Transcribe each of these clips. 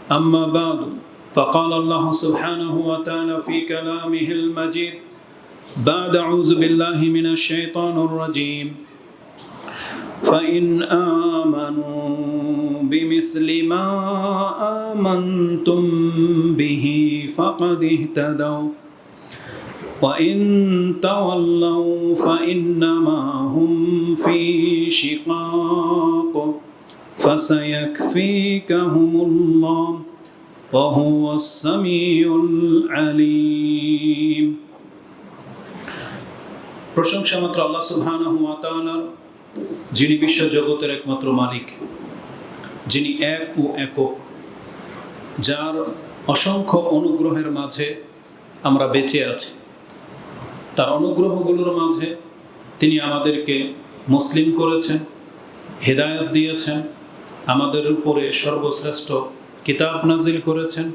أما بعد فقال الله سبحانه وتعالى في كلامه المجيد بعد أعوذ بالله من الشيطان الرجيم فإن آمنوا بمثل ما آمنتم به فقد اهتدوا وإن تولوا فإنما هم في شقاق فسيكفيكهم الله وهو السميع العليم। প্রশংসা মাত্র আল্লাহ সুবহানাহু ওয়া তাআলার, যিনি বিশ্ব জগতের একমাত্র মালিক, যিনি এক ও একক, যার অসংখ্য অনুগ্রহের মাঝে আমরা বেঁচে আছি। তার অনুগ্রহগুলোর মাঝে তিনি আমাদেরকে মুসলিম করেছেন, হেদায়েত দিয়েছেন, আমাদের উপরে সর্বশ্রেষ্ঠ কিতাব নাজিল করেছেন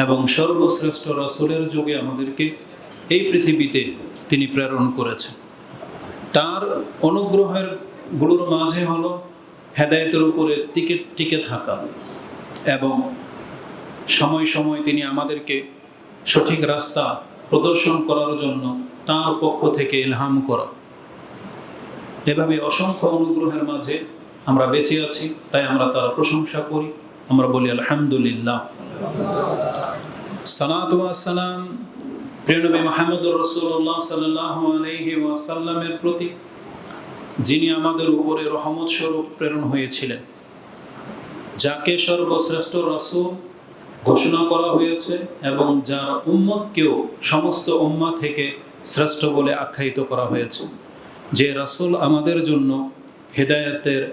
এবং সর্বশ্রেষ্ঠ রাসূলের যুগে আমাদেরকে এই পৃথিবীতে তিনি প্রেরণ করেছেন। তার অনুগ্রহের গুলোর মাঝে হলো হেদায়েতের উপরে টিকে থাকা এবং সময় সময় তিনি আমাদেরকে সঠিক রাস্তা প্রদর্শন করার জন্য তার পক্ষ থেকে ইলহাম করা। এভাবে অসংখ্য অনুগ্রহের মাঝে আমরা বেঁচে আছি, তাই আমরা তার প্রশংসা করি, আমরা বলি আলহামদুলিল্লাহ। সালাতু ওয়াস সালাম প্রিয় নবী মুহাম্মদুর রাসূলুল্লাহ সাল্লাল্লাহু আলাইহি ওয়াসাল্লামের প্রতি, যিনি আমাদের উপরে রহমত স্বরূপ প্রেরণ হয়েছিলেন, যাকে সর্বশ্রেষ্ঠ রাসূল ঘোষণা করা হয়েছে এবং যার উম্মতকেও সমস্ত উম্মাহ থেকে শ্রেষ্ঠ বলে আখ্যায়িত করা হয়েছে। যে রাসূল আমাদের জন্য হেদায়েতের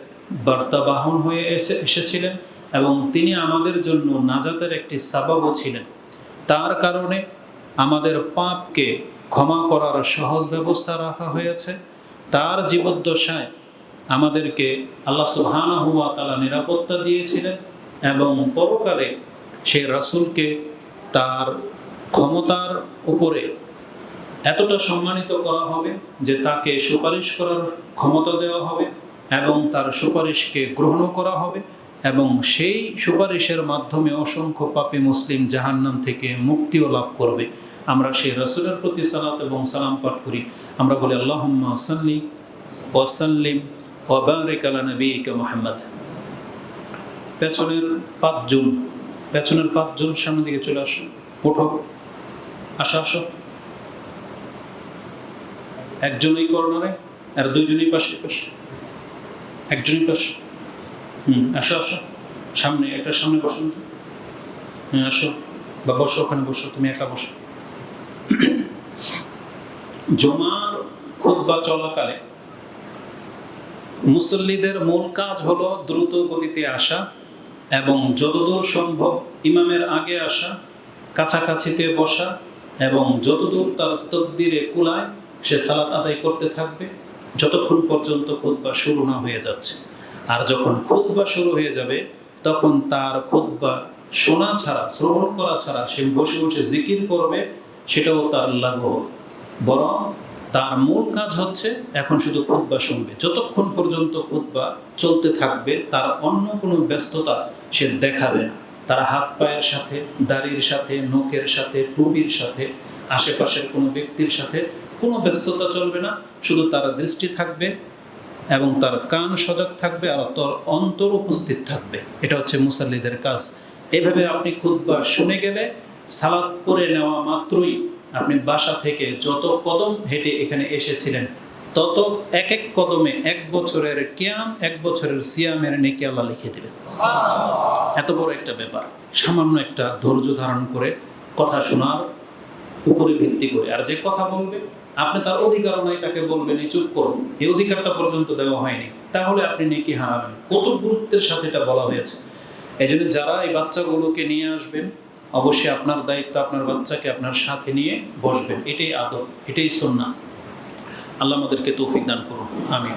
বার্তাবাহন হয়ে এসেছিলেন এবং তিনি আমাদের জন্য নাজাতের একটি সাবাবও ছিলেন। তার কারণে আমাদের পাপকে ক্ষমা করার সহজ ব্যবস্থা রাখা হয়েছে। তার জীবদ্দশায় আমাদেরকে আল্লাহ সুবহানাহু ওয়া তাআলা নিরাপত্তা দিয়েছিলেন এবং পরকালে সেই রাসূলকে তার ক্ষমতার উপরে এতটা সম্মানিত করা হবে যে তাকে সুপারিশ করার ক্ষমতা দেওয়া হবে এবং তার সুপারিশকে গ্রহণ করা হবে এবং সেই সুপারিশের মাধ্যমে অসংখ্য পাপী মুসলিম জাহান্নাম থেকে মুক্তিও লাভ করবে। আমরা সেই রাসূলের প্রতি সালাত এবং সালাম পাঠ করি। আমরা বলি আল্লাহুম্মা সাল্লি ওয়া সাল্লিম ওয়া বারিক আলা নাবিয়িকা মুহাম্মদ। পেছনের পাঁচজন সামনের দিকে চলে আসো, ওঠো, আসো। একজনই কর্নারে আর দুইজনই পাশে, একজনই পাশে। আসো সামনে, একটা সামনে বসুন তো। আসো বা বসো, ওখানে বসো, তুমি একা বসো। জুমার খুতবা চলাকালে মুসল্লিদের মূল কাজ হলো দ্রুত গতিতে আসা এবং যতদূর সম্ভব ইমামের আগে আসা, কাছাকাছিতে বসা এবং যতদূর তার তাকবীরে কুলায় সে সালাত আদায় করতে থাকবে যতক্ষণ পর্যন্ত খুতবা শুরু না হয়ে যাচ্ছে। আর যখন খুতবা শুরু হয়ে যাবে তখন তার খুতবা শোনা ছাড়া, শ্রবণ করা ছাড়া সে বসে বসে জিকির করবে, সেটাও তার লাগু হবে। বরং তার মূল কাজ হচ্ছে এখন শুধু খুতবা শুনবে। যতক্ষণ পর্যন্ত খুতবা চলতে থাকবে তার অন্য কোনো ব্যস্ততা সে দেখাবে না। তার হাত পায়ের সাথে, দাড়ির সাথে, নখের সাথে, টুপির সাথে, আশেপাশের কোনো ব্যক্তির সাথে কোনো ব্যস্ততা চলবে না। শুধু তার দৃষ্টি থাকবে এবং তার কান সজাগ থাকবে আর তার অন্তর উপস্থিত থাকবে। এটা হচ্ছে মুসাল্লিদের কাজ। এভাবে আপনি খুতবা শুনে গেলে সালাত পড়ে নেওয়া মাত্রই আপনি বাসা থেকে যত কদম হেঁটে এখানে এসেছিলেন তত এক এক কদমে 1 বছরের কিয়াম, 1 বছরের সিয়ামের নেকি আল্লাহ লিখে দেবেন। এত বড় একটা ব্যাপার সামান্য একটা ধৈর্য ধারণ করে কথা শোনার উপরে ভিত্তি করে। আর যে কথা বলবে আপনি তার অধিকার নাই, তাকে বলবেন এই চুপ করুন, এই অধিকারটা পর্যন্ত দেওয়া হয়নি, তাহলে আপনি নেকি হারাবেন। কত গুরুত্বের সাথে এটা বলা হয়েছে। এই জন্য যারা এই বাচ্চাগুলোকে নিয়ে আসবেন অবশ্যই আপনার দায়িত্ব আপনার বাচ্চাকে আপনার সাথে নিয়ে বসবেন। এটাই আদব, এটাই সুন্নাহ। আল্লাহ আমাদেরকে তৌফিক দান করুন, আমিন।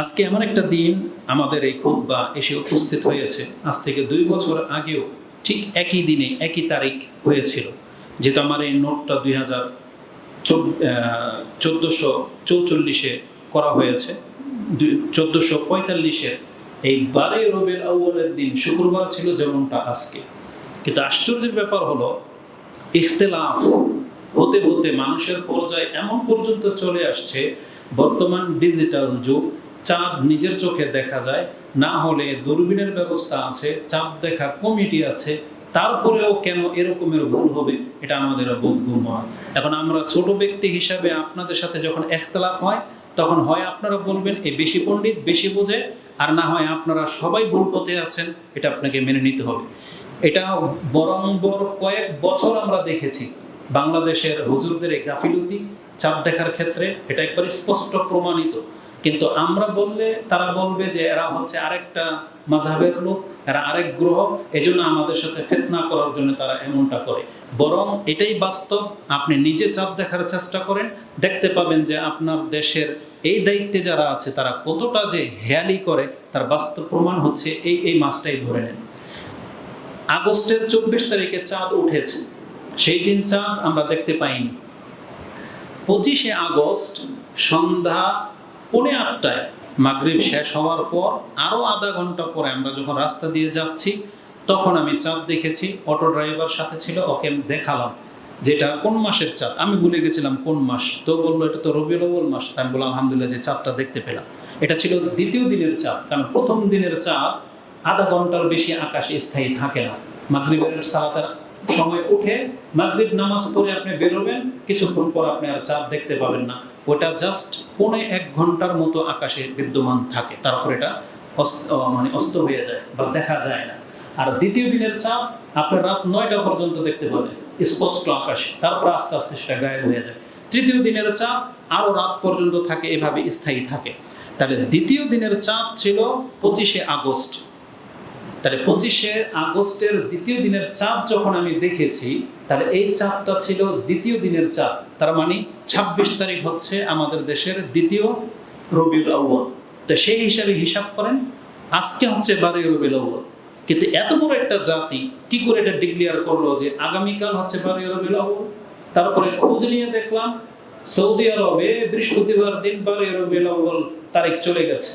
আজকে এমন একটা দিন আমাদের এই খুতবা এসে উপস্থিত হয়েছে। আজ থেকে 2 বছর আগেও ঠিক একই দিনে একই তারিখ হয়েছিল। যেহেতু আমার এই নোটটা 1444-এ করা হয়েছে, 1445-এর এই 12 রবিউল আউয়ালের দিন শুক্রবার ছিল যেমনটা আজকে। কিন্তু আশ্চর্যের ব্যাপার হলো ইখতিলাফ হতে হতে মানুষের পর্যায়ে এমন পর্যন্ত চলে আসছে, বর্তমান ডিজিটাল যুগ, চাঁদ নিজের চোখে দেখা যায়, না হলে দূরবীনের ব্যবস্থা আছে, চাঁদ দেখা কমিটি আছে, তারপরেও কেন এরকমের ভুল হবে এটা আমাদের বোধগম্য হয়। এখন আমরা ছোট ব্যক্তি হিসাবে আপনাদের সাথে যখন ইখতিলাফ হয়, তখন হয় আপনারা বলবেন এই বেশি পণ্ডিত বেশি বোঝে, আর না হয় আপনারা সবাই ভুল পথে আছেন, এটা আপনাকে মেনে নিতে হবে। এটা বরংবর কয়েক বছর আমরা দেখেছি বাংলাদেশের হুজুরদের এই গাফিলতি চাঁদ দেখার ক্ষেত্রে, এটা একবার স্পষ্ট প্রমাণিত। কিন্তু আমরা বললে তারা বলবে যে এরা হচ্ছে আরেকটা মাযহাবের লোক, এরা আরেক গ্রহ, এজন্য আমাদের সাথে ফিতনা করার জন্য তারা এমনটা করে। বরং এটাই বাস্তব, আপনি নিজে চাঁদ দেখার চেষ্টা করেন, দেখতে পাবেন যে আপনার দেশের এই দায়িত্বে যারা আছে তারা কতটা যে হেয়ালি করে তার বাস্তব প্রমাণ হচ্ছে এই মাসটাই ধরে নেন। আগস্টের 24 তারিখে চাঁদ উঠেছে, সেই দিন চাঁদ আমরা দেখতে পাইনি। 25শে আগস্ট সন্ধ্যা 8:45 মাগরিব শেষ হওয়ার পর আরও আধা ঘন্টা পরে আমরা যখন রাস্তা দিয়ে যাচ্ছি, তখন আমি চাঁদ দেখেছি। অটো ড্রাইভার সাথে ছিল, ওকে দেখালাম যেটা কোন মাসের চাঁদ, আমি ভুলে গেছিলাম কোন মাস, তো বললো এটা তো রবিউল আউয়াল মাস। আমি বললাম আলহামদুলিল্লাহ যে চাঁদটা দেখতে পেলাম। এটা ছিল দ্বিতীয় দিনের চাঁদ, কারণ প্রথম দিনের চাঁদ আধা ঘন্টার বেশি আকাশে স্থায়ী থাকে না। মাগরিবের সালাতের সময় উঠে মাগরিব নামাজ পড়ে আপনি বেরোবেন, কিছুক্ষণ পর আপনি আর চাঁদ দেখতে পাবেন না। ওটা জাস্ট 1.25 ঘন্টার মতো আকাশে বিদ্যমান থাকে, তারপর এটা অস্ত হয়ে যায় বা দেখা যায় না। আর দ্বিতীয় দিনের চাঁদ আপনি রাত 9টা পর্যন্ত দেখতে পাবেন স্পষ্ট আকাশে, তারপর আস্তে আস্তে সেটা গায়েব হয়ে যায়। তৃতীয় দিনের চাঁদ আরও রাত পর্যন্ত থাকে, এভাবে স্থায়ী থাকে। তাহলে দ্বিতীয় দিনের চাঁদ ছিল 25শে আগস্ট। তাহলে 25শে আগস্টের দ্বিতীয় দিনের চাঁদ যখন আমি দেখেছি, তাহলে এই চাঁদটা ছিল দ্বিতীয় দিনের চাঁদ। তার মানে 26 তারিখ হচ্ছে আমাদের দেশের দ্বিতীয় রবিউল আউয়াল। তো সেই হিসাবে হিসাব করেন, আজকে হচ্ছে 12 রবিউল আউয়াল। কিন্তু এত বড় একটা জাতি কি করে এটা ডিক্লেয়ার করলো যে আগামীকাল হচ্ছে 12 রবিউল আউয়াল? তারপরে খোঁজ নিয়ে দেখলাম সৌদি আরবে বৃহস্পতিবার দিন 12 রবিউল আউয়াল তারিখ চলে গেছে।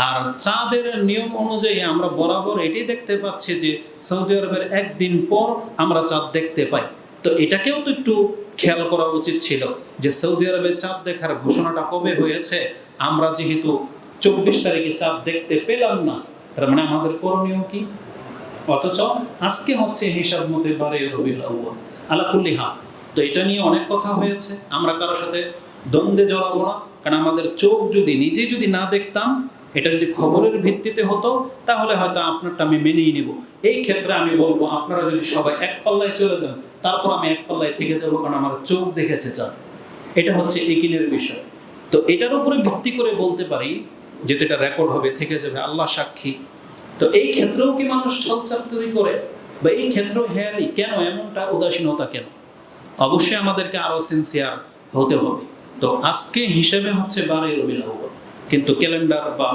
আর চাঁদের নিয়ম অনুযায়ী আমরা বরাবর এটাই দেখতে পাচ্ছি যে সৌদি আরবের একদিন পর আমরা চাঁদ দেখতে পাই। তো এটাকেও তো একটু খেয়াল করা উচিত ছিল যে সৌদি আরবে চাঁদ দেখার ঘোষণাটা কবে হয়েছে, আমরা যেহেতু 24 তারিখে চাঁদ দেখতে পেলাম না, তার মানে আমাদের করণীয় কি? অথচ আজকে হচ্ছে হিসাব মতে 12 রবিউল আউয়াল। আলা কুল্লি হাল, তো এটা নিয়ে অনেক কথা হয়েছে, আমরা কারোর সাথে দ্বন্দ্বে জড়াবো না। কারণ আমাদের চোখ নিজে যদি না দেখতাম, এটা যদি খবরের ভিত্তিতে হতো, তাহলে হয়তো আপনারটা আমি মেনেই নেব। এই ক্ষেত্রে আমি বলবো আপনারা যদি সবাই এক পাল্লায় চলে যান, তারপর আমি এক পাল্লায় থেকে যাবো, কারণ আমার চোখ দেখেছে চাঁদ। এটা হচ্ছে একিনের বিষয়। তো এটার উপরে ভিত্তি করে বলতে পারি যে এটা রেকর্ড হবে, থেকে যাবে, আল্লাহ সাক্ষী। তো এই ক্ষেত্রেও কি মানুষ ছলচাল তৈরি করে, বা এই ক্ষেত্রেও হেয়ালি কেন, এমনটা উদাসীনতা কেন? অবশ্যই আমাদেরকে আরো সিনসিয়ার হতে হবে। তো আজকে হিসেবে হচ্ছে 12 রবিউল আউয়াল, কিন্তু ক্যালেন্ডার বা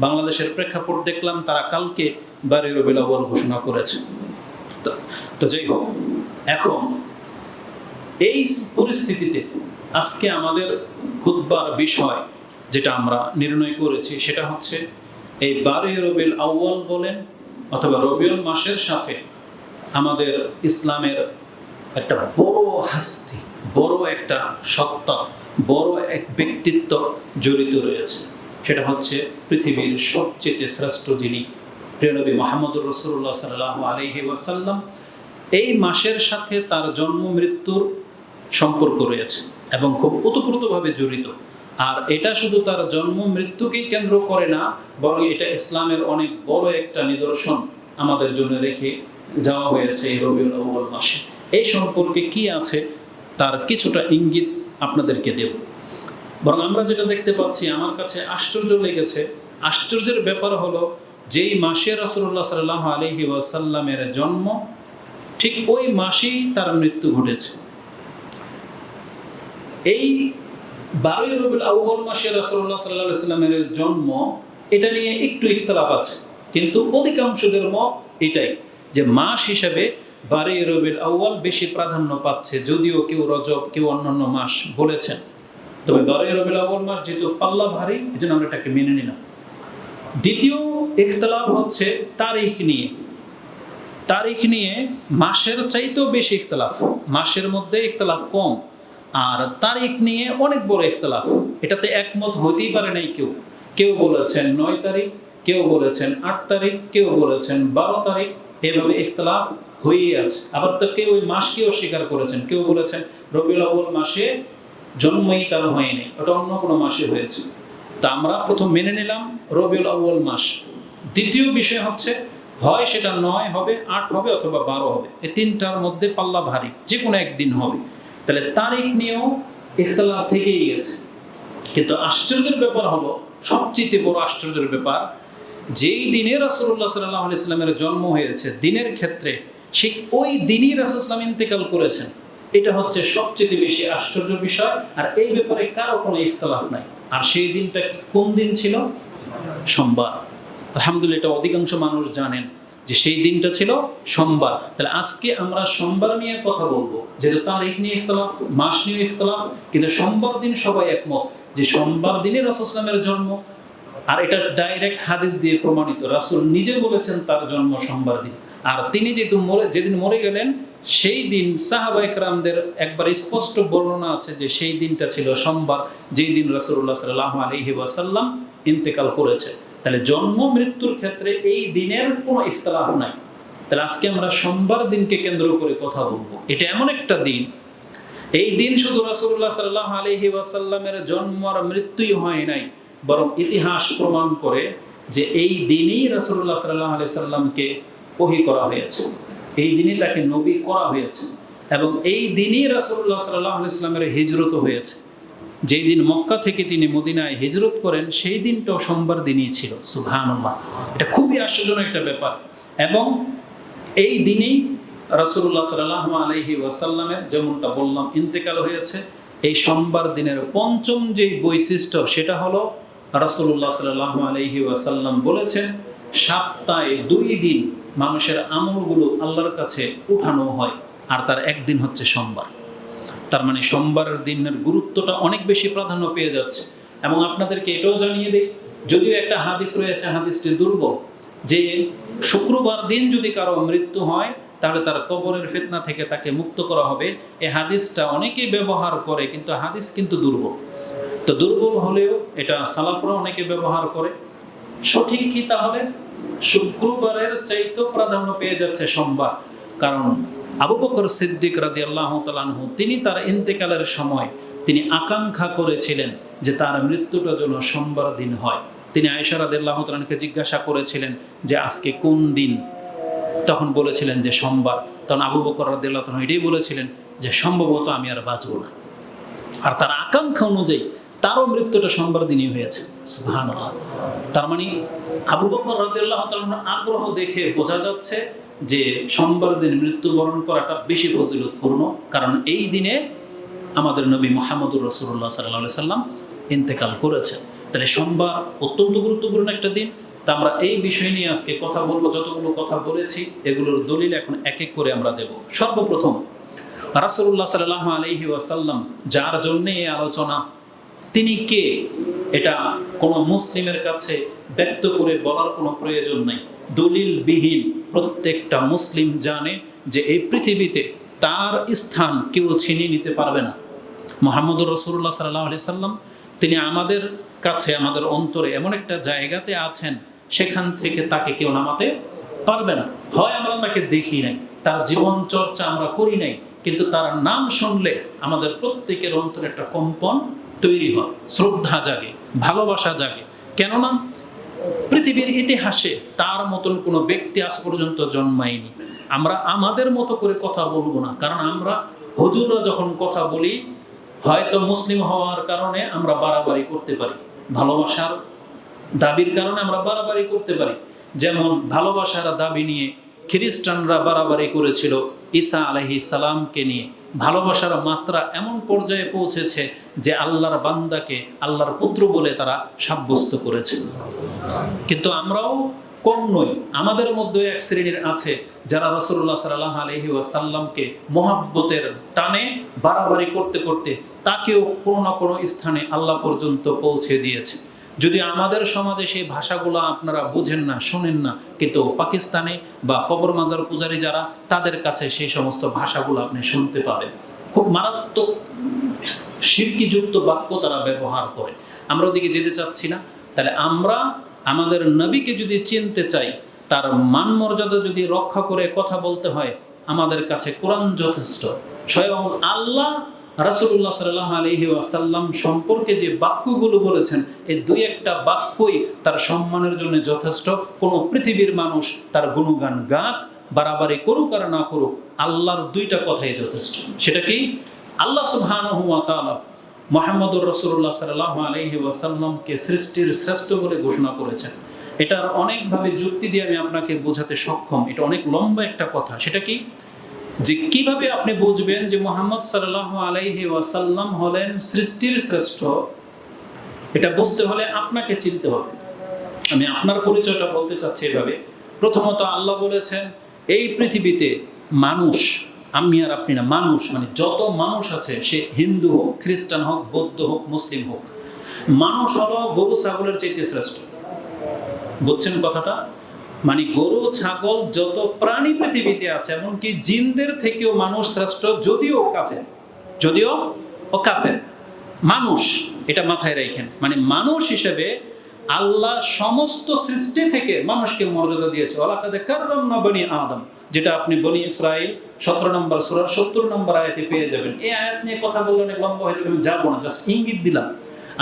বাংলাদেশের প্রেক্ষাপট দেখলাম তারা কালকে 12 রবিউল আউয়াল ঘোষণা করেছে। তো যাই হোক, এখন এই পরিস্থিতিতে আজকে আমাদের খুতবার বিষয় যেটা আমরা নির্ণয় করেছি সেটা হচ্ছে এই 12 রবিউল আউয়াল বলেন অথবা রবিউল মাসের সাথে আমাদের ইসলামের একটা বড় হাস্তি, বড় একটা সত্তা, বড় এক ব্যক্তিত্ব জড়িত রয়েছে। সেটা হচ্ছে পৃথিবীর সবচেয়ে শ্রেষ্ঠ যিনি, প্রিয় নবী মুহাম্মদুর রাসূলুল্লাহ সাল্লাল্লাহু আলাইহি ওয়াসাল্লাম। এই মাসের সাথে তার জন্ম মৃত্যুর সম্পর্ক রয়েছে এবং খুব ওতপ্রোতভাবে জড়িত। আর এটা শুধু তার জন্ম মৃত্যুকেই কেন্দ্র করে না, বরং এটা ইসলামের অনেক বড় একটা নিদর্শন আমাদের জন্য রেখে যাওয়া হয়েছে এই রবিউল আউয়াল মাসে। এই সম্পর্কে কি আছে তার কিছুটা ইঙ্গিত আপনাদেরকে দেব। বরং আমরা যেটা দেখতে পাচ্ছি, আমার কাছে আশ্চর্য লেগেছে। আশ্চর্যের ব্যাপার হলো, যেই মাসে রাসূলুল্লাহ সাল্লাল্লাহু আলাইহি ওয়াসাল্লামের জন্ম, ঠিক ওই মাসেই তার মৃত্যু ঘটেছে। এই 12 রবিউল আউয়াল মাসে রাসূলুল্লাহ সাল্লাল্লাহু আলাইহি ওয়াসাল্লামের জন্ম, এটা নিয়ে একটু ইখতিলাফ আছে, কিন্তু অধিকাংশদের মত এটাই যে মাস হিসেবে 12 রবিউল আউয়াল বেশি প্রাধান্য পাচ্ছে, যদিও কেউ রজব, কেউ অন্যান্য মাস বলেছেন। তবে 12 রবিউল আউয়াল মাস যেহেতু পাল্লা ভারী, এজন্য আমরা এটাকে মেনে নিলাম। দ্বিতীয় ইখতিলাফ হচ্ছে তারিখ নিয়ে। তারিখ নিয়ে মাসের চাইতেও বেশি ইখতিলাফ, মাসের মধ্যে ইখতিলাফ কম, আর তারিখ নিয়ে অনেক বড় ইখতিলাফ। এটাতে একমত হতেই পারে নাই কেউ। কেউ বলেছেন 9 তারিখ, কেউ বলেছেন 8 তারিখ, কেউ বলেছেন 12 তারিখ, এভাবে ইখতিলাফ হয়েই আছে। আবার তো কেউ ওই মাসকেও স্বীকার করেছেন, কেউ বলেছেন রবিউল আউয়াল মাসে জন্মই তার হয়নি, ওটা অন্য কোনো মাসে হয়েছে। তা আমরা প্রথম মেনে নিলাম রবিউল আউয়াল মাস। দ্বিতীয় বিষয় হচ্ছে হয় সেটা 9 হবে, 8 হবে, অথবা 12 হবে, এই তিনটার মধ্যে পাল্লা ভারী, যে কোনো একদিন হবে। তাহলে তারিখ নিয়েও ইখতিলাফ থেকেই গেছে। কিন্তু আশ্চর্যের ব্যাপার হলো, সবচেয়ে বড় আশ্চর্যের ব্যাপার, যেই দিনে রাসূলুল্লাহ সাল্লাল্লাহু আলাইহি সাল্লামের জন্ম হয়েছে দিনের ক্ষেত্রে, সেই ওই দিনই রাসূল সাল্লাল্লাহু ইন্তেকাল করেছেন। এটা হচ্ছে সবচেয়ে বেশি আশ্চর্য বিষয়। আর এই ব্যাপারে কারো কোনো ইখতিলাফ নাই। আর সেই দিনটা কোন দিন ছিল? সোমবার। আলহামদুলিল্লাহ, এটা অধিকাংশ মানুষ জানেন যে সেই দিনটা ছিল সোমবার। তাহলে আজকে আমরা সোমবার নিয়ে কথা বলবো, যেহেতু তারিখ নিয়ে ইখতিলাফ, মাস নিয়ে ইখতিলাফ, কিন্তু সোমবার দিন সবাই একমত যে সোমবার দিনে রাসূল সাল্লাল্লাহু আলাইহি সাল্লামের জন্ম। আর এটা ডাইরেক্ট হাদিস দিয়ে প্রমাণিত, রাসূল নিজে বলেছেন তার জন্ম সোমবার দিন। আর তিনি যেদিন মরে গেলেন সেই দিন সাহাবায়ে কেরামদের একবার স্পষ্ট বর্ণনা আছে যে সেই দিনটা ছিল সোমবার, যেই দিন রাসূলুল্লাহ সাল্লাল্লাহু আলাইহি ওয়াসাল্লাম ইন্তেকাল করেছে। তাহলে জন্ম মৃত্যুর ক্ষেত্রে এই দিনের কোনো ইখতিলাফ নাই। তাহলে আজকে আমরা সোমবার দিনকে কেন্দ্র করে কথা বলবো। এটা এমন একটা দিন, এই দিন শুধু রাসূলুল্লাহ সাল্লাল্লাহু আলাইহি ওয়াসাল্লামের জন্ম আর মৃত্যুই হয় নাই, বরং ইতিহাস প্রমাণ করে যে এই দিনই রাসূলুল্লাহ সাল্লাল্লাহু আলাইহি সাল্লামকে ওহী করা হয়েছে, এই দিনই তাকে নবী করা হয়েছে, এবং এই দিনই রাসূলুল্লাহ সাল্লাল্লাহু আলাইহি সাল্লামের হিজরত হয়েছে। যেই দিন মক্কা থেকে তিনি মদিনায় হিজরত করেন সেই দিনটাও সোমবার দিনই ছিল। সুবহানাল্লাহ, এটা খুবই আশ্চর্যজনক একটা ব্যাপার। এবং এই দিনেই রাসূলুল্লাহ সাল্লাল্লাহু আলাইহি ওয়াসাল্লামের, যেমনটা বললাম, ইন্তেকাল হয়েছে। এই সোমবার দিনের পঞ্চম যেই বৈশিষ্ট্য, সেটা হলো রাসূলুল্লাহ সাল্লাল্লাহু আলাইহি ওয়াসাল্লাম বলেছেন সপ্তাহে 2 দিন মানুষের আমলগুলো আল্লাহর কাছে উঠানো হয়, আর তার একদিন হচ্ছে সোমবার। তার মানে সোমবারের দিনের গুরুত্বটা অনেক বেশি প্রাধান্য পেয়ে যাচ্ছে। এবং আপনাদেরকে এটাও জানিয়ে দিই, যদিও একটা হাদিস রয়েছে, হাদিসটি দুর্বল, যে শুক্রবার দিন যদি কারো মৃত্যু হয় তাহলে তার কবরের ফিতনা থেকে তাকে মুক্ত করা হবে। এই হাদিসটা অনেকেই ব্যবহার করে, কিন্তু হাদিস কিন্তু দুর্বল। তো দুর্বল হলেও এটা সালাফরা অনেকে ব্যবহার করে। সঠিক কি তাহলে? শুক্রবারের চাইতেও প্রাধান্য পেয়ে যাচ্ছে সোমবার। কারণ আবু বকর সিদ্দিক রাদিয়াল্লাহু তাআলা আনহু, তিনি তার ইন্তেকালের সময় তিনি আকাঙ্ক্ষা করেছিলেন যে তার মৃত্যুটা যেন সোমবার দিন হয়। তিনি আয়েশা রাদিয়াল্লাহু তাআলা আনহাকে জিজ্ঞাসা করেছিলেন যে আজকে কোন দিন? তখন বলেছিলেন যে সোমবার। তখন আবু বকর রাদিয়াল্লাহু তাআলা এটাই বলেছিলেন যে সম্ভবত আমি আর বাঁচব না। আর তার আকাঙ্ক্ষা অনুযায়ী তারও মৃত্যুটা সোমবার দিনই হয়েছে। সুবহানাল্লাহ। তার মানে আবু বকর রাদিয়াল্লাহু তাআলার আগ্রহ দেখে বোঝা যাচ্ছে যে সোমবার দিন মৃত্যুবরণ করাটা বেশি ফজিলতপূর্ণ, কারণ এই দিনে আমাদের নবী মুহাম্মদুর রাসূলুল্লাহ সাল্লাল্লাহু আলাইহি সাল্লাম ইন্তেকাল করেছেন। তাহলে সোমবার অত্যন্ত গুরুত্বপূর্ণ একটা দিন। তা আমরা এই বিষয় নিয়ে আজকে কথা বলবো। যতগুলো কথা বলেছি এগুলোর দলিল এখন এক এক করে আমরা দেব। সর্বপ্রথম, রাসূলুল্লাহ সাল্লাল্লাহু আলাইহি ওয়াসাল্লাম, যার জন্য এই আলোচনা, তিনি কে? এটা কোনো মুসলিমের কাছে ব্যক্ত করে বলার কোনো প্রয়োজন নাই। দলিলবিহীন প্রত্যেকটা মুসলিম জানে যে এই পৃথিবীতে তার স্থান কেউ ছিনিয়ে নিতে পারবে না। মুহাম্মদুর রাসূলুল্লাহ সাল্লাল্লাহু আলাইহি সাল্লাম, তিনি আমাদের কাছে, আমাদের অন্তরে এমন একটা জায়গাতে আছেন, সেখান থেকে তাকে কেউ নামাতে পারবে না। হয় আমরা তাকে দেখি নাই, তার জীবন চর্চা আমরা করি নাই, কিন্তু তার নাম শুনলে আমাদের প্রত্যেকের অন্তরে একটা কম্পন তৈরি হয়, শ্রদ্ধা জাগে, ভালোবাসা জাগে। কেননা পৃথিবীর ইতিহাসে তার মতন কোনো ব্যক্তি আজ পর্যন্ত জন্মায়নি। আমরা আমাদের মতো করে কথা বলবো না, কারণ আমরা হুজুররা যখন কথা বলি, হয়তো মুসলিম হওয়ার কারণে আমরা বাড়াবাড়ি করতে পারি, ভালোবাসার দাবির কারণে আমরা বাড়াবাড়ি করতে পারি। যেমন ভালোবাসার দাবি নিয়ে খ্রিস্টানরা বাড়াবাড়ি করেছিল ঈসা আলাইহিস সালামকে নিয়ে। ভালোবাসার মাত্রা এমন পর্যায়ে পৌঁছেছে যে আল্লাহর বান্দাকে আল্লাহর পুত্র বলে তারা সাব্যস্ত করেছে। কিন্তু আমরাও কম নই, আমাদের মধ্যে এক শ্রেণীর আছে যারা রাসূলুল্লাহ সাল্লাল্লাহু আলাইহি ওয়াসাল্লামকে মহব্বতের টানে বাড়াবাড়ি করতে করতে তাকেও কোনো না কোনো স্থানে আল্লাহ পর্যন্ত পৌঁছে দিয়েছে। যদি আমাদের সমাজে সেই ভাষাগুলো আপনারা বুঝেন না, শোনেন না, কিন্তু পাকিস্তানে বা কবর মাজার পূজারী যারা, তাদের কাছে সেই সমস্ত ভাষাগুলো আপনি শুনতে পাবেন। খুব মারাত্মক শিরকিযুক্ত বাক্য তারা ব্যবহার করে। আমরা ওদিকে যেতে চাচ্ছি না। তাহলে আমরা আমাদের নবীকে যদি চিনতে চাই, তার মান মর্যাদা যদি রক্ষা করে কথা বলতে হয়, আমাদের কাছে কোরআন যথেষ্ট। স্বয়ং আল্লাহ রাসূলুল্লাহ সাল্লাল্লাহু আলাইহি ওয়াসাল্লাম সম্পর্কে যে বাক্যগুলো বলেছেন, এই দুই একটা বাক্যই তার সম্মানের জন্য যথেষ্ট। কোনো পৃথিবীর মানুষ তার গুণগান গাক, বাড়াবাড়ি করুক আর না করুক, আল্লাহর দুইটা কথাই যথেষ্ট। সেটা কি? আল্লাহ সুবহানাহু ওয়া তাআলা মুহাম্মদুর রাসূলুল্লাহ সাল্লাল্লাহু আলাইহি ওয়াসাল্লামকে সৃষ্টির শ্রেষ্ঠ বলে ঘোষণা করেছেন। এটার অনেকভাবে যুক্তি দিয়ে আমি আপনাকে বোঝাতে সক্ষম। এটা অনেক লম্বা একটা কথা। সেটা কি? যে কিভাবে আপনি বুঝবেন যে মুহাম্মদ সাল্লাল্লাহু আলাইহি ওয়াসাল্লাম হলেন সৃষ্টির শ্রেষ্ঠ, এটা বুঝতে হলে আপনাকে চিনতে হবে। আমি আপনার পরিচয়টা বলতে চাচ্ছি এভাবে। প্রথমত আল্লাহ বলেছেন, এই পৃথিবীতে মানুষ, আমি আর আপনি না, মানুষ মানে যত মানুষ আছে, সে হিন্দু হোক, খ্রিস্টান হোক, বৌদ্ধ হোক, মুসলিম হোক, মানুষ হলো গরু ছাগলের চাইতে শ্রেষ্ঠ। বুঝছেন কথাটা? মানে গরু ছাগল যত প্রাণী পৃথিবীতে আছে, এমনকি জিনদের থেকেও মানুষ শ্রেষ্ঠ, যদিও ও কাফের। মানুষ, এটা মাথায় রাখেন। মানে মানুষ হিসেবে আল্লাহ সমস্ত সৃষ্টি থেকে মানুষকে মর্যাদা দিয়েছে। ওয়ালাকাদ কাররামনা বনি আদম, যেটা আপনি বনি ইসরাইল 17 নম্বর সূরার 70 নম্বর আয়াতে পেয়ে যাবেন। এই আয়াত নিয়ে কথা বললে অনেক লম্বা হয়ে যাবে, আমি যাবো না, জাস্ট ইঙ্গিত দিলাম।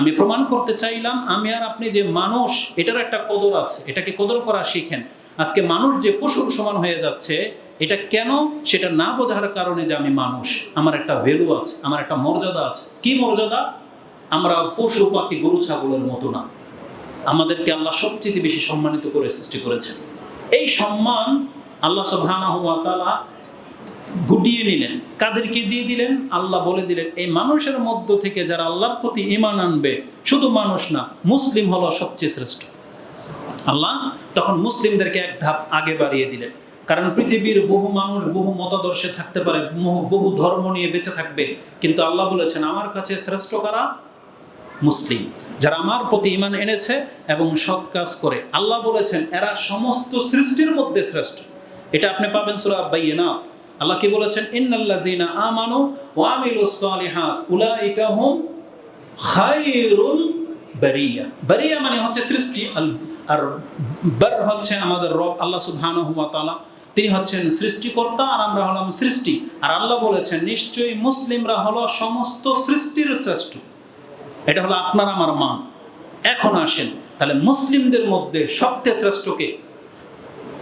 আমি প্রমাণ করতে চাইলাম আমি আর আপনি যে মানুষ, এটার একটা কদর আছে, এটাকে কদর করা শিখেন। আজকে মানুষ যে পশুর সমান হয়ে যাচ্ছে, এটা কেন? সেটা না বোঝার কারণে যে আমি মানুষ, আমার একটা ভ্যালু আছে, আমার একটা মর্যাদা আছে। কি মর্যাদা? আমরা পশু পাখি গরু ছাগলের মতো না। আমাদেরকে আল্লাহ সবচেয়ে বেশি সম্মানিত করে সৃষ্টি করেছেন। এই সম্মান আল্লাহ সুবহানাহু ওয়া তাআলা গুটিয়ে নিলেন। কাদেরকে দিয়ে দিলেন? আল্লাহ বলে দিলেন, এই মানুষের মধ্য থেকে যারা আল্লাহর প্রতি ঈমান আনবে, শুধু মানুষ না, মুসলিম হলো সবচেয়ে শ্রেষ্ঠ। আল্লাহ তখন মুসলিমদেরকে এক ধাপ আগে বাড়িয়ে দিলেন। কারণ পৃথিবীর বহু মানুষ বহু মতাদর্শে থাকতে পারে, বহু ধর্ম নিয়ে বেঁচে থাকবে, কিন্তু আল্লাহ বলেছেন আমার কাছে শ্রেষ্ঠ কারা? মুসলিম, যারা আমার প্রতি ঈমান এনেছে এবং সৎ কাজ করে। আল্লাহ বলেছেন এরা সমস্ত সৃষ্টির মধ্যে শ্রেষ্ঠ। এটা আপনি পাবেন সূরা বাইয়িনাত। আল্লাহ কি বলেছেন? ইন্নাল্লাযীনা আমানু ওয়া আমিলুস সালিহাত উলাইকা হুম খায়রুল বারিয়া। বারিয়া মানে হচ্ছে সৃষ্টি, আর বার হচ্ছে আমাদের রব আল্লাহ সুবহানাহু ওয়া তাআলা। তিনি হচ্ছেন সৃষ্টিকর্তা আর আমরা হলাম সৃষ্টি। আর আল্লাহ বলেছেন নিশ্চয়ই মুসলিমরা হলো সমস্ত সৃষ্টির শ্রেষ্ঠ। এটা হলো আপনার আমার মান। এখন আসেন, তাহলে মুসলিমদের মধ্যে সবচেয়ে শ্রেষ্ঠ কে?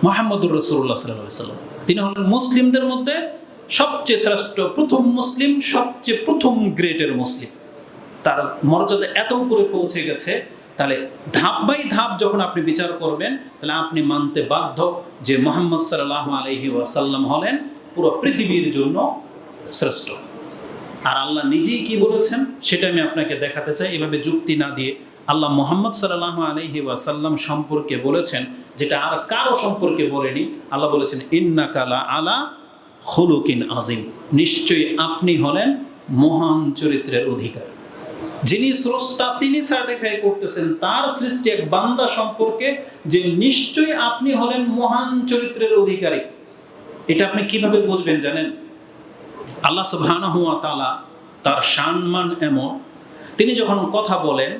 মুহাম্মদুর রাসূলুল্লাহ সাল্লাল্লাহু আলাইহি ওয়াসাল্লাম। তিনি হলেন মুসলিমদের মধ্যে সবচেয়ে শ্রেষ্ঠ, প্রথম মুসলিম, সবচেয়ে প্রথম গ্রেটের মুসলিম। তার মর্যাদা এত উপরে পৌঁছে গেছে। তাহলে ধাপ বাই ধাপ যখন আপনি বিচার করবেন, তাহলে আপনি মানতে বাধ্য যে মুহাম্মদ সাল্লাল্লাহু আলাইহি ওয়াসাল্লাম হলেন পুরো পৃথিবীর জন্য শ্রেষ্ঠ। আর আল্লাহ নিজেই কি বলেছেন সেটা আমি আপনাকে দেখাতে চাই, এভাবে যুক্তি না দিয়ে। আল্লাহ মুহাম্মদ সাল্লাল্লাহু আলাইহি ওয়াসাল্লাম সম্পর্কে বলেছেন যেটা আর কারো সম্পর্কে বলেনি। আল্লাহ বলেছেন ইন্নাকা লা আলা খুলুকিন আযীম, নিশ্চয়ই আপনি হলেন মহান চরিত্রের অধিকারী। যিনি স্রষ্টা তিনি সার্টিফাই করতেছেন তার সৃষ্টি এক বান্দা সম্পর্কে যে নিশ্চয়ই আপনি হলেন মহান চরিত্রের অধিকারী। এটা আপনি কিভাবে বুঝবেন জানেন? আল্লাহ সুবহানাহু ওয়া তাআলা তার সম্মান এমন, তিনি যখন কথা বলেন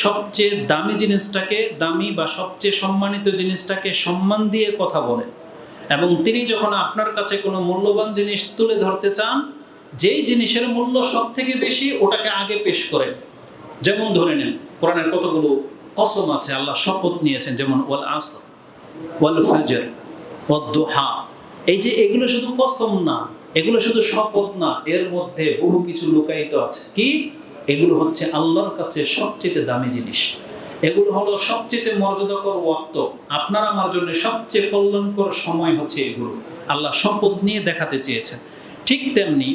সবচেয়ে দামি জিনিসটাকে দামি বা সবচেয়ে সম্মানিত জিনিসটাকে সম্মান দিয়ে কথা বলেন। এবং তিনি যখন আপনার কাছে কোনো মূল্যবান জিনিস তুলে ধরতে চান, যেই জিনিসের মূল্য সব থেকে বেশি ওটাকে আগে পেশ করেন। যেমন ধরে নেন কোরআনের কতগুলো কসম আছে, আল্লাহ শপথ নিয়েছেন, যেমন ওয়াল আসর, ওয়াল ফাজর, ওয়াদ দুহা। এই যে এগুলো শুধু কসম না, এগুলো শুধু শপথ না, এর মধ্যে বহু কিছু লুকায়িত আছে। কি? এগুলো হচ্ছে আল্লাহর কাছে সবচেয়ে দামি জিনিস। এগুলো হলো সবচেয়ে মর্যাদাকর ওয়াক্ত। আপনার আমার জন্য সবচেয়ে কল্যাণকর সময় হচ্ছে এগুলো। আল্লাহ শপথ নিয়ে দেখাতে চেয়েছেন। ঠিক তেমনি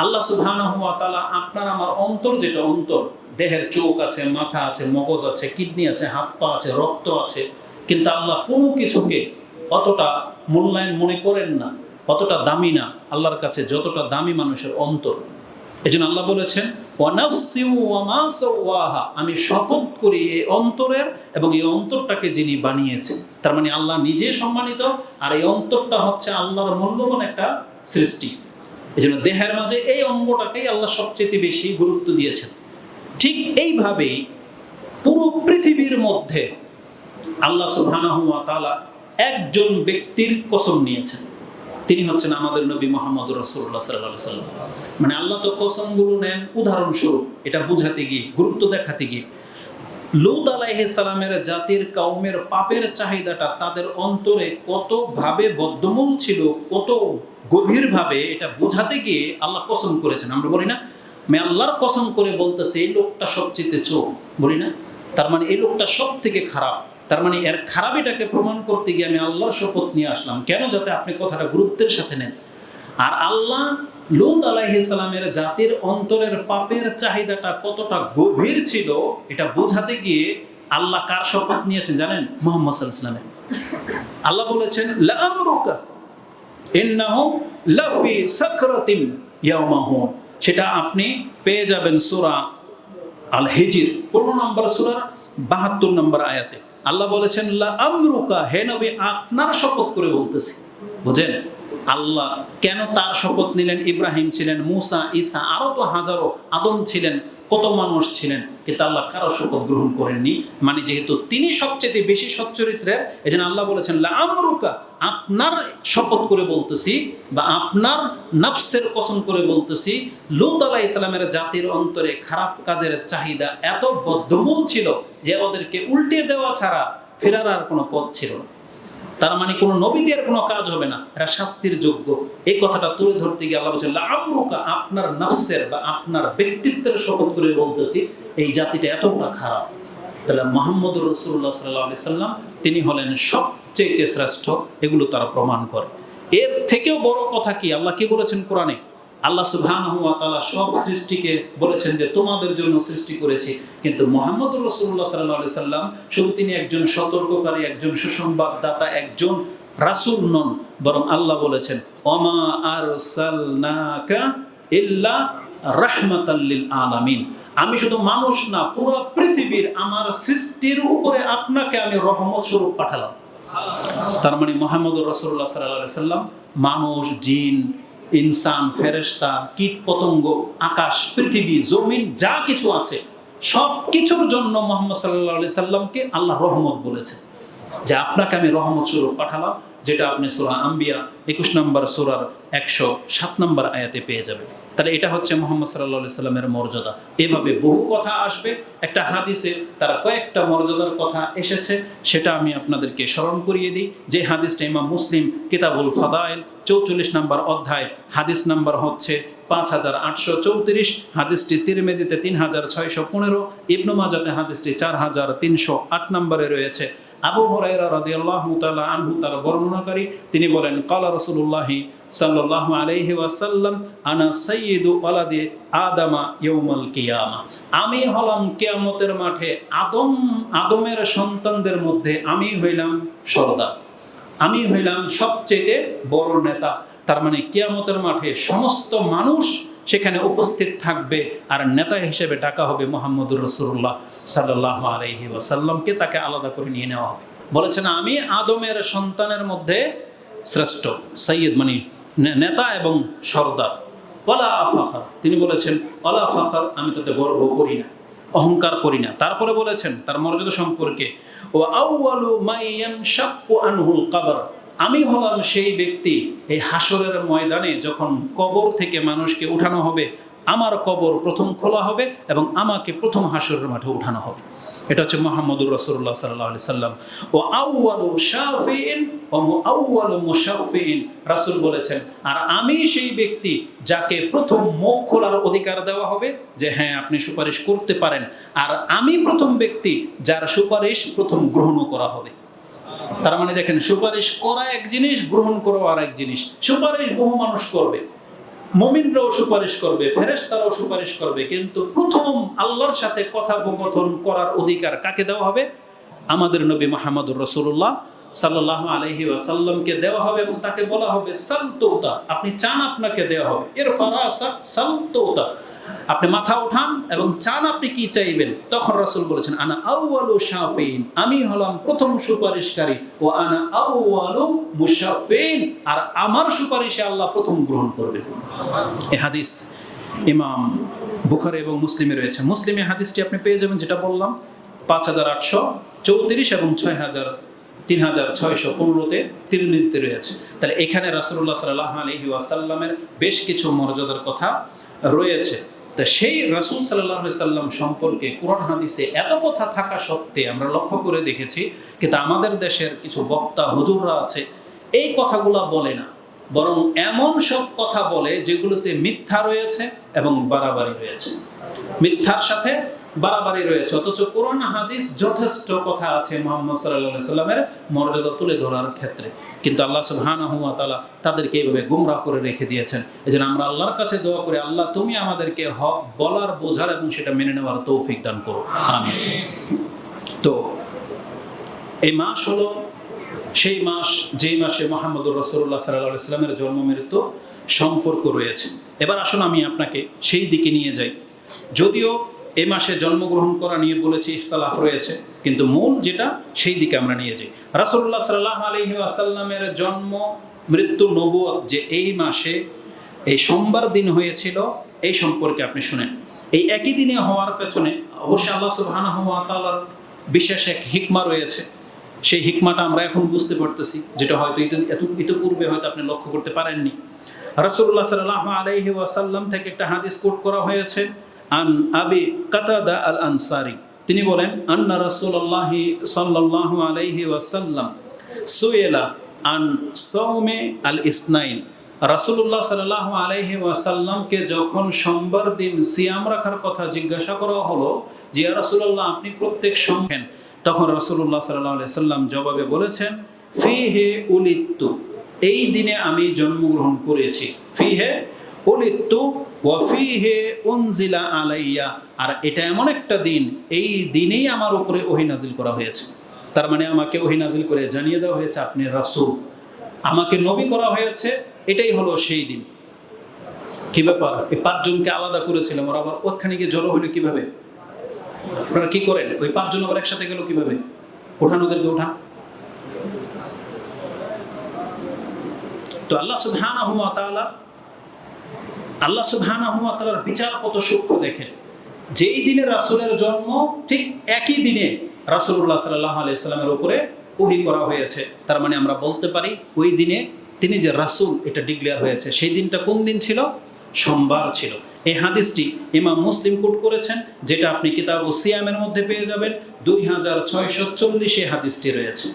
আল্লাহ সুবহানাহু ওয়া তাআলা আপনার আমার অন্তর, যেটা অন্তর, দেহের চোখ আছে, মাথা আছে, মগজ আছে, কিডনি আছে, হাত পা আছে, রক্ত আছে, কিন্তু আল্লাহ কোনো কিছুকে অতটা মূল্যায়ন মনে করেন না, অতটা দামি না আল্লাহর কাছে যতটা দামি মানুষের অন্তর। এই জন্য আল্লাহ বলেছেন ওয়া নাফসি ওয়া মা সাওয়াহা, আমি শপথ করি এই অন্তরের এবং এই অন্তরটাকে যিনি বানিয়েছেন। তার মানে আল্লাহ নিজে সম্মানিত, আর এই অন্তরটা হচ্ছে আল্লাহর মূল্যবান একটা সৃষ্টি। এই জন্য দেহের মাঝে এই অঙ্গটাকেই আল্লাহ সবচেয়ে বেশি গুরুত্ব দিয়েছেন। ঠিক এইভাবেই পুরো পৃথিবীর মধ্যে আল্লাহ সুবহানাহু ওয়া তাআলা একজন ব্যক্তির কসম নিয়েছেন, তিনি হচ্ছেন আমাদের নবী মুহাম্মদুর রাসূলুল্লাহ সাল্লাল্লাহু আলাইহি ওয়াসাল্লাম। মানে আল্লাহ তো কসমগুলো নেন উদাহরণস্বরূপ, এটা বুঝাতে গিয়ে, গুরুত্ব দেখাতে গিয়ে। লূত আলাইহিস সালামের জাতির কওমের পাপের চাহিদাটা তাদের অন্তরে কতভাবে বদ্ধমূল ছিল, কত গভীরভাবে, এটা বোঝাতে গিয়ে আল্লাহ কসম করেছেন। আমরা বলি না, আমি আল্লাহর কসম করে বলতেছি এই লোকটা সবচেয়ে চোর, বলি না? তার মানে এই লোকটা সব থেকে খারাপ। তার মানে এর খারাপিটাকে প্রমাণ করতে গিয়ে আমি আল্লাহর শপথ নিয়ে আসলাম। কেন? যাতে আপনি কথাটা গুরুত্বের সাথে নেন। আর আল্লাহ লূত আলাইহিস সালামের জাতির অন্তরের পাপের চাহিদাটা কতটা গভীর ছিল, এটা বোঝাতে গিয়ে আল্লাহ কার শপথ নিয়েছেন জানেন? মুহাম্মদ সাল্লাল্লাহু আলাইহি ওয়াসাল্লামের। আল্লাহ বলেছেন লাআমরুকা ইন্নাহুম লাফি সাকরাতিন ইয়াউমাহুম। সেটা আপনি পেয়ে যাবেন সূরা আল হিজর 15 নম্বর সূরার 72 নম্বর আয়াতে। আল্লাহ বলেছেন লাআমরুকা, হে নবী আপনার শপথ করে বলতেছি। বুঝেন আল্লাহ কেন তার শপথ নিলেন? ইব্রাহিম ছিলেন, মুসা, ঈসা, আরো তো হাজারো, আদম ছিলেন, কত মানুষ ছিলেন, কিন্তু আল্লাহ কারো শপথ গ্রহণ করেননি। মানে যেহেতু তিনি সবচেয়ে বেশি সচ্চরিত্রের, এই জন্য আল্লাহ বলেছেন লাআমরুকা, আপনার শপথ করে বলতেছি, বা আপনার নফসের কসম করে বলতেছি, লূত আলাইহিস সালামের জাতির অন্তরে খারাপ কাজের চাহিদা এত বদ্ধমূল ছিল যে ওদেরকে উল্টে দেওয়া ছাড়া ফেরার আর কোনো পথ ছিল না। তার মানে কোনো নবীদের কোনো কাজ হবে না, এরা শাস্তির যোগ্য। এই কথাটা তুলে ধরতে গিয়ে আল্লাহ বলছেন লাআমরুকা, আপনার নফসের বা আপনার ব্যক্তিত্বের শপথ করে বলতেছি এই জাতিটা এতটা খারাপ। তাহলে মুহাম্মদুর রাসূলুল্লাহ সাল্লাল্লাহু আলাইহি সাল্লাম তিনি হলেন সবচেয়ে শ্রেষ্ঠ, এগুলো তারা প্রমাণ করে। এর থেকেও বড় কথা কি, আল্লাহ কি বলেছেন কোরআনে? আল্লাহ সুবহানাহু ওয়া তাআলা সব সৃষ্টিকে বলেছেন যে তোমাদের জন্য সৃষ্টি করেছি, কিন্তু মুহাম্মদুর রাসূলুল্লাহ সাল্লাল্লাহু আলাইহি সাল্লাম শুধু তিনি একজন সতর্ককারী, একজন সুসংবাদদাতা, একজন রাসূল নন, বরং আল্লাহ বলেছেন ওমা আরসালনাকা ইল্লা রাহমাতাল লিল আলামিন, আমি শুধু মানুষ না, পুরো পৃথিবীর আমার সৃষ্টির উপরে আপনাকে আমি রহমত স্বরূপ পাঠালাম। তার মানে মুহাম্মদুর রাসূলুল্লাহ সাল্লাল্লাহু আলাইহি সাল্লাম মানুষ, জিন, ইনসান, ফেরেশতা, কীট পতঙ্গ, আকাশ, পৃথিবী, জমিন যা কিছু আছে সব কিছুর জন্য মুহাম্মদ সাল্লাল্লাহু আলাইহি সাল্লামকে আল্লাহ রহমত বলেছেন, যে আপনাকে আমি রহমত স্বরূপ পাঠালাম, যেটা আপনি সূরা আম্বিয়া 21 নম্বর সূরার 107 নম্বর আয়াতে পেয়ে যাবেন। তাহলে এটা হচ্ছে মুহাম্মদ সাল্লাল্লাহু আলাইহি সাল্লামের মর্যাদা। এভাবে বহু কথা আসবে, একটা হাদিসে তার কয়েকটা মর্যাদার কথা এসেছে, সেটা আমি আপনাদেরকে স্মরণ করিয়ে দিই। যে হাদিসটা ইমাম মুসলিম কিতাবুল ফাদাইল 44 নম্বর অধ্যায়, হাদিস নাম্বার হচ্ছে 5834, হাদিসটি তিরমিজিতে 3615, ইবনে মাজাতে হাদিসটি 4308 নম্বরে রয়েছে। আবু হুরায়রা রাদিয়াল্লাহু তাআলা আনহু তার বর্ণনাকারী, তিনি বলেন ক্বালা রাসূলুল্লাহ সাল্লাল্লাহু আলাইহি ওয়াসাল্লাম আনা সাইয়্যিদু ওয়ালাদি আদামা ইয়াউমাল কিয়ামা, আমি হলাম কিয়ামতের মাঠে আদমের সন্তানদের মধ্যে আমি হইলাম সর্দার, আমি হইলাম সবচেয়ে বড় নেতা। তার মানে কিয়ামতের মাঠে সমস্ত মানুষ সেখানে উপস্থিত থাকবে, আর নেতা হিসেবে ডাকা হবে মুহাম্মদুর রাসূলুল্লাহ সাল্লাল্লাহু আলাইহি ওয়াসাল্লামকে, তাকে আলাদা করে নিয়ে নেওয়া হবে। বলেছেন আমি আদমের সন্তানের মধ্যে শ্রেষ্ঠ, সাইয়্যিদ মানে নেতা এবং সর্দার। ওয়ালা আফাখার, তিনি বলেছেন ওয়ালা আফাখার, আমি তাতে গর্ব করি না, অহংকার করি না। তারপরে বলেছেন তার মর্যাদা সম্পর্কে ওয়া আউয়ালু মাইয়ানশাক্কু আনহুল কবর, আমি হলাম সেই ব্যক্তি এই হাসরের ময়দানে যখন কবর থেকে মানুষকে উঠানো হবে, আমার কবর প্রথম খোলা হবে এবং আমাকে প্রথম হাসরের মাঠে উঠানো হবে। এটা হচ্ছে মুহাম্মদুর রাসূলুল্লাহ সাল্লাল্লাহু আলাইহি সাল্লাম। ওয়া আউয়ালু শাফিইন ওয়া মুআউয়ালু মুশাফফিইন, রাসূল বলেছেন আর আমি সেই ব্যক্তি যাকে প্রথম মুখ খোলার অধিকার দেওয়া হবে, যে হ্যাঁ আপনি সুপারিশ করতে পারেন, আর আমি প্রথম ব্যক্তি যার সুপারিশ প্রথম গ্রহণ করা হবে। তার মানে দেখেন, সুপারিশ করা এক জিনিস, গ্রহণ করা আর এক জিনিস। সুপারিশ বহু মানুষ করবে, মুমিনরাও সুপারিশ করবে, ফেরেশতারাও সুপারিশ করবে, কিন্তু প্রথম আল্লাহর সাথে কথোপকথন করার অধিকার কাকে দেওয়া হবে? আমাদের নবী মুহাম্মদুর রাসূলুল্লাহ সাল্লাল্লাহু আলাইহি ওয়াসাল্লামকে দেওয়া হবে, এবং তাকে বলা হবে সালতুতা, আপনি চান আপনাকে দেওয়া হবে। এর ফারাসা সালতুতা, আপনি মাথা উঠান এবং চান আপনি কি চাইবেন। তখন রাসূল বলেছেন, আনা আউয়ালু শাফিন, আমি হলাম প্রথম সুপারিশকারী, ও আনা আউয়ালু মুশাফিন, আর আমার সুপারিশে আল্লাহ প্রথম গ্রহণ করবেন। এই হাদিস ইমাম বুখারী এবং মুসলিমে রয়েছে। মুসলিমে হাদিসটি আপনি পেয়ে যাবেন, যেটা বললাম 5834 এবং 3615তে তিরমিজিতে রয়েছে। তাহলে এখানে রাসূলুল্লাহ সাল্লাল্লাহু আলাইহি ওয়াসাল্লামের বেশ কিছু মর্যাদার কথা রয়েছে। তা সেই রাসূল সাল্লাল্লাহু আলাইহি সাল্লাম সম্পর্কে কোরআন হাদিসে এত কথা থাকা সত্ত্বে আমরা লক্ষ্য করে দেখেছি, কিন্তু আমাদের দেশের কিছু বক্তা হুজুররা আছে এই কথাগুলা বলে না, বরং এমন সব কথা বলে যেগুলোতে মিথ্যা রয়েছে এবং বাড়াবাড়ি রয়েছে, মিথ্যার সাথে বাড়াবাড়ি রয়েছে। অথচ কোরআন হাদিস যথেষ্ট কথা আছে মুহাম্মদ সাল্লাল্লাহু আলাইহি সাল্লামের মর্যাদা তুলে ধরার ক্ষেত্রে, কিন্তু আল্লাহ সুবহানাহু ওয়া তাআলা তাদেরকে এইভাবে গোমরাহ করে রেখে দিয়েছেন। এজন্য আমরা আল্লাহর কাছে দোয়া করি, আল্লাহ তুমি আমাদেরকে হক বলার, বোঝার এবং সেটা মেনে নেওয়ার তৌফিক দান করো, আমিন। তো এই মাস হলো সেই মাস যেই মাসে মুহাম্মদুর রাসূলুল্লাহ সাল্লাল্লাহু আলাইহি সাল্লামের জন্ম মৃত্যু সম্পর্ক রয়েছে। এবার আসুন আমি আপনাকে সেই দিকে নিয়ে যাই। যদিও এই মাসে জন্মগ্রহণ করা নিয়ে বলেছি ইখতিলাফ রয়েছে, কিন্তু মূল যেটা সেই দিকে আমরা নিয়ে যাই। রাসূলুল্লাহ সাল্লাল্লাহু আলাইহি ওয়াসাল্লামের জন্ম মৃত্যু নবুয়ত যে এই মাসে এই সোমবার দিন হয়েছিল, এই সম্পর্কে আপনি শুনেন। এই একই দিনে হওয়ার পেছনে অবশ্যই আল্লাহ সুবহানাহু ওয়া তাআলার বিশেষ এক হিকমা রয়েছে। সেই হিকমাটা আমরা এখন বুঝতে পারতেছি, যেটা হয়তো ইতিপূর্বে হয়তো আপনি লক্ষ্য করতে পারেননি। রাসূলুল্লাহ সাল্লাল্লাহু আলাইহি ওয়াসাল্লাম থেকে একটা হাদিস কোট করা হয়েছে, আন আবি কাতাদা আল আনসারি, তিনি বলেন, আন্না রাসূলুল্লাহ সাল্লাল্লাহু আলাইহি ওয়াসাল্লাম সুইলা আন সাওমে আল ইসনাইন, রাসূলুল্লাহ সাল্লাল্লাহু আলাইহি ওয়াসাল্লামকে যখন সোমবার দিন সিয়াম রাখার কথা জিজ্ঞাসা করা হলো যে ইয়া রাসূলুল্লাহ আপনি প্রত্যেক সোমবার, তখন রাসূলুল্লাহ সাল্লাল্লাহু আলাইহি সাল্লাম জবাবে বলেছেন, ফিহে উলিদতু, এই দিনে আমি জন্মগ্রহণ করেছি, ফিহে উলিদতু ওয়া ফিহে উনজিলা আলাইয়া, আর এটা এমন একটা দিন, এই দিনেই আমার উপরে ওহী নাজিল করা হয়েছে। তার মানে আমাকে ওহী নাজিল করে জানিয়ে দেওয়া হয়েছে আপনি রাসূল, আমাকে নবী করা হয়েছে, এটাই হলো সেই দিন। কি ব্যাপার, এই পাঁচজনকে আলাদা করেছিলাম, ওরা আবার ওখানে গিয়ে জড়ো হলো কিভাবে? আপনারা কি করেন, ওই পাঁচজন আবার একসাথে গেল কিভাবে? ওঠান ওদেরকে, ওঠান। তো আল্লাহ সুবহানাহু ওয়া তাআলার বিচার কত সূক্ষ্ম দেখেন। যেই দিনে রাসূলের জন্ম ঠিক একই দিনে রাসূলুল্লাহ সাল্লাল্লাহু আলাইহি সাল্লামের উপরে ওহী করা হয়েছে। তার মানে আমরা বলতে পারি ওই দিনে তিনি যে রাসূল এটা ডিক্লেয়ার হয়েছে। সেই দিনটা কোন দিন ছিল? সোমবার ছিল। এই হাদিসটি ইমাম মুসলিম কোট করেছেন, যেটা আপনি কিতাব সিয়ামের মধ্যে পেয়ে যাবেন, 2640 হাদিসটি রয়েছে।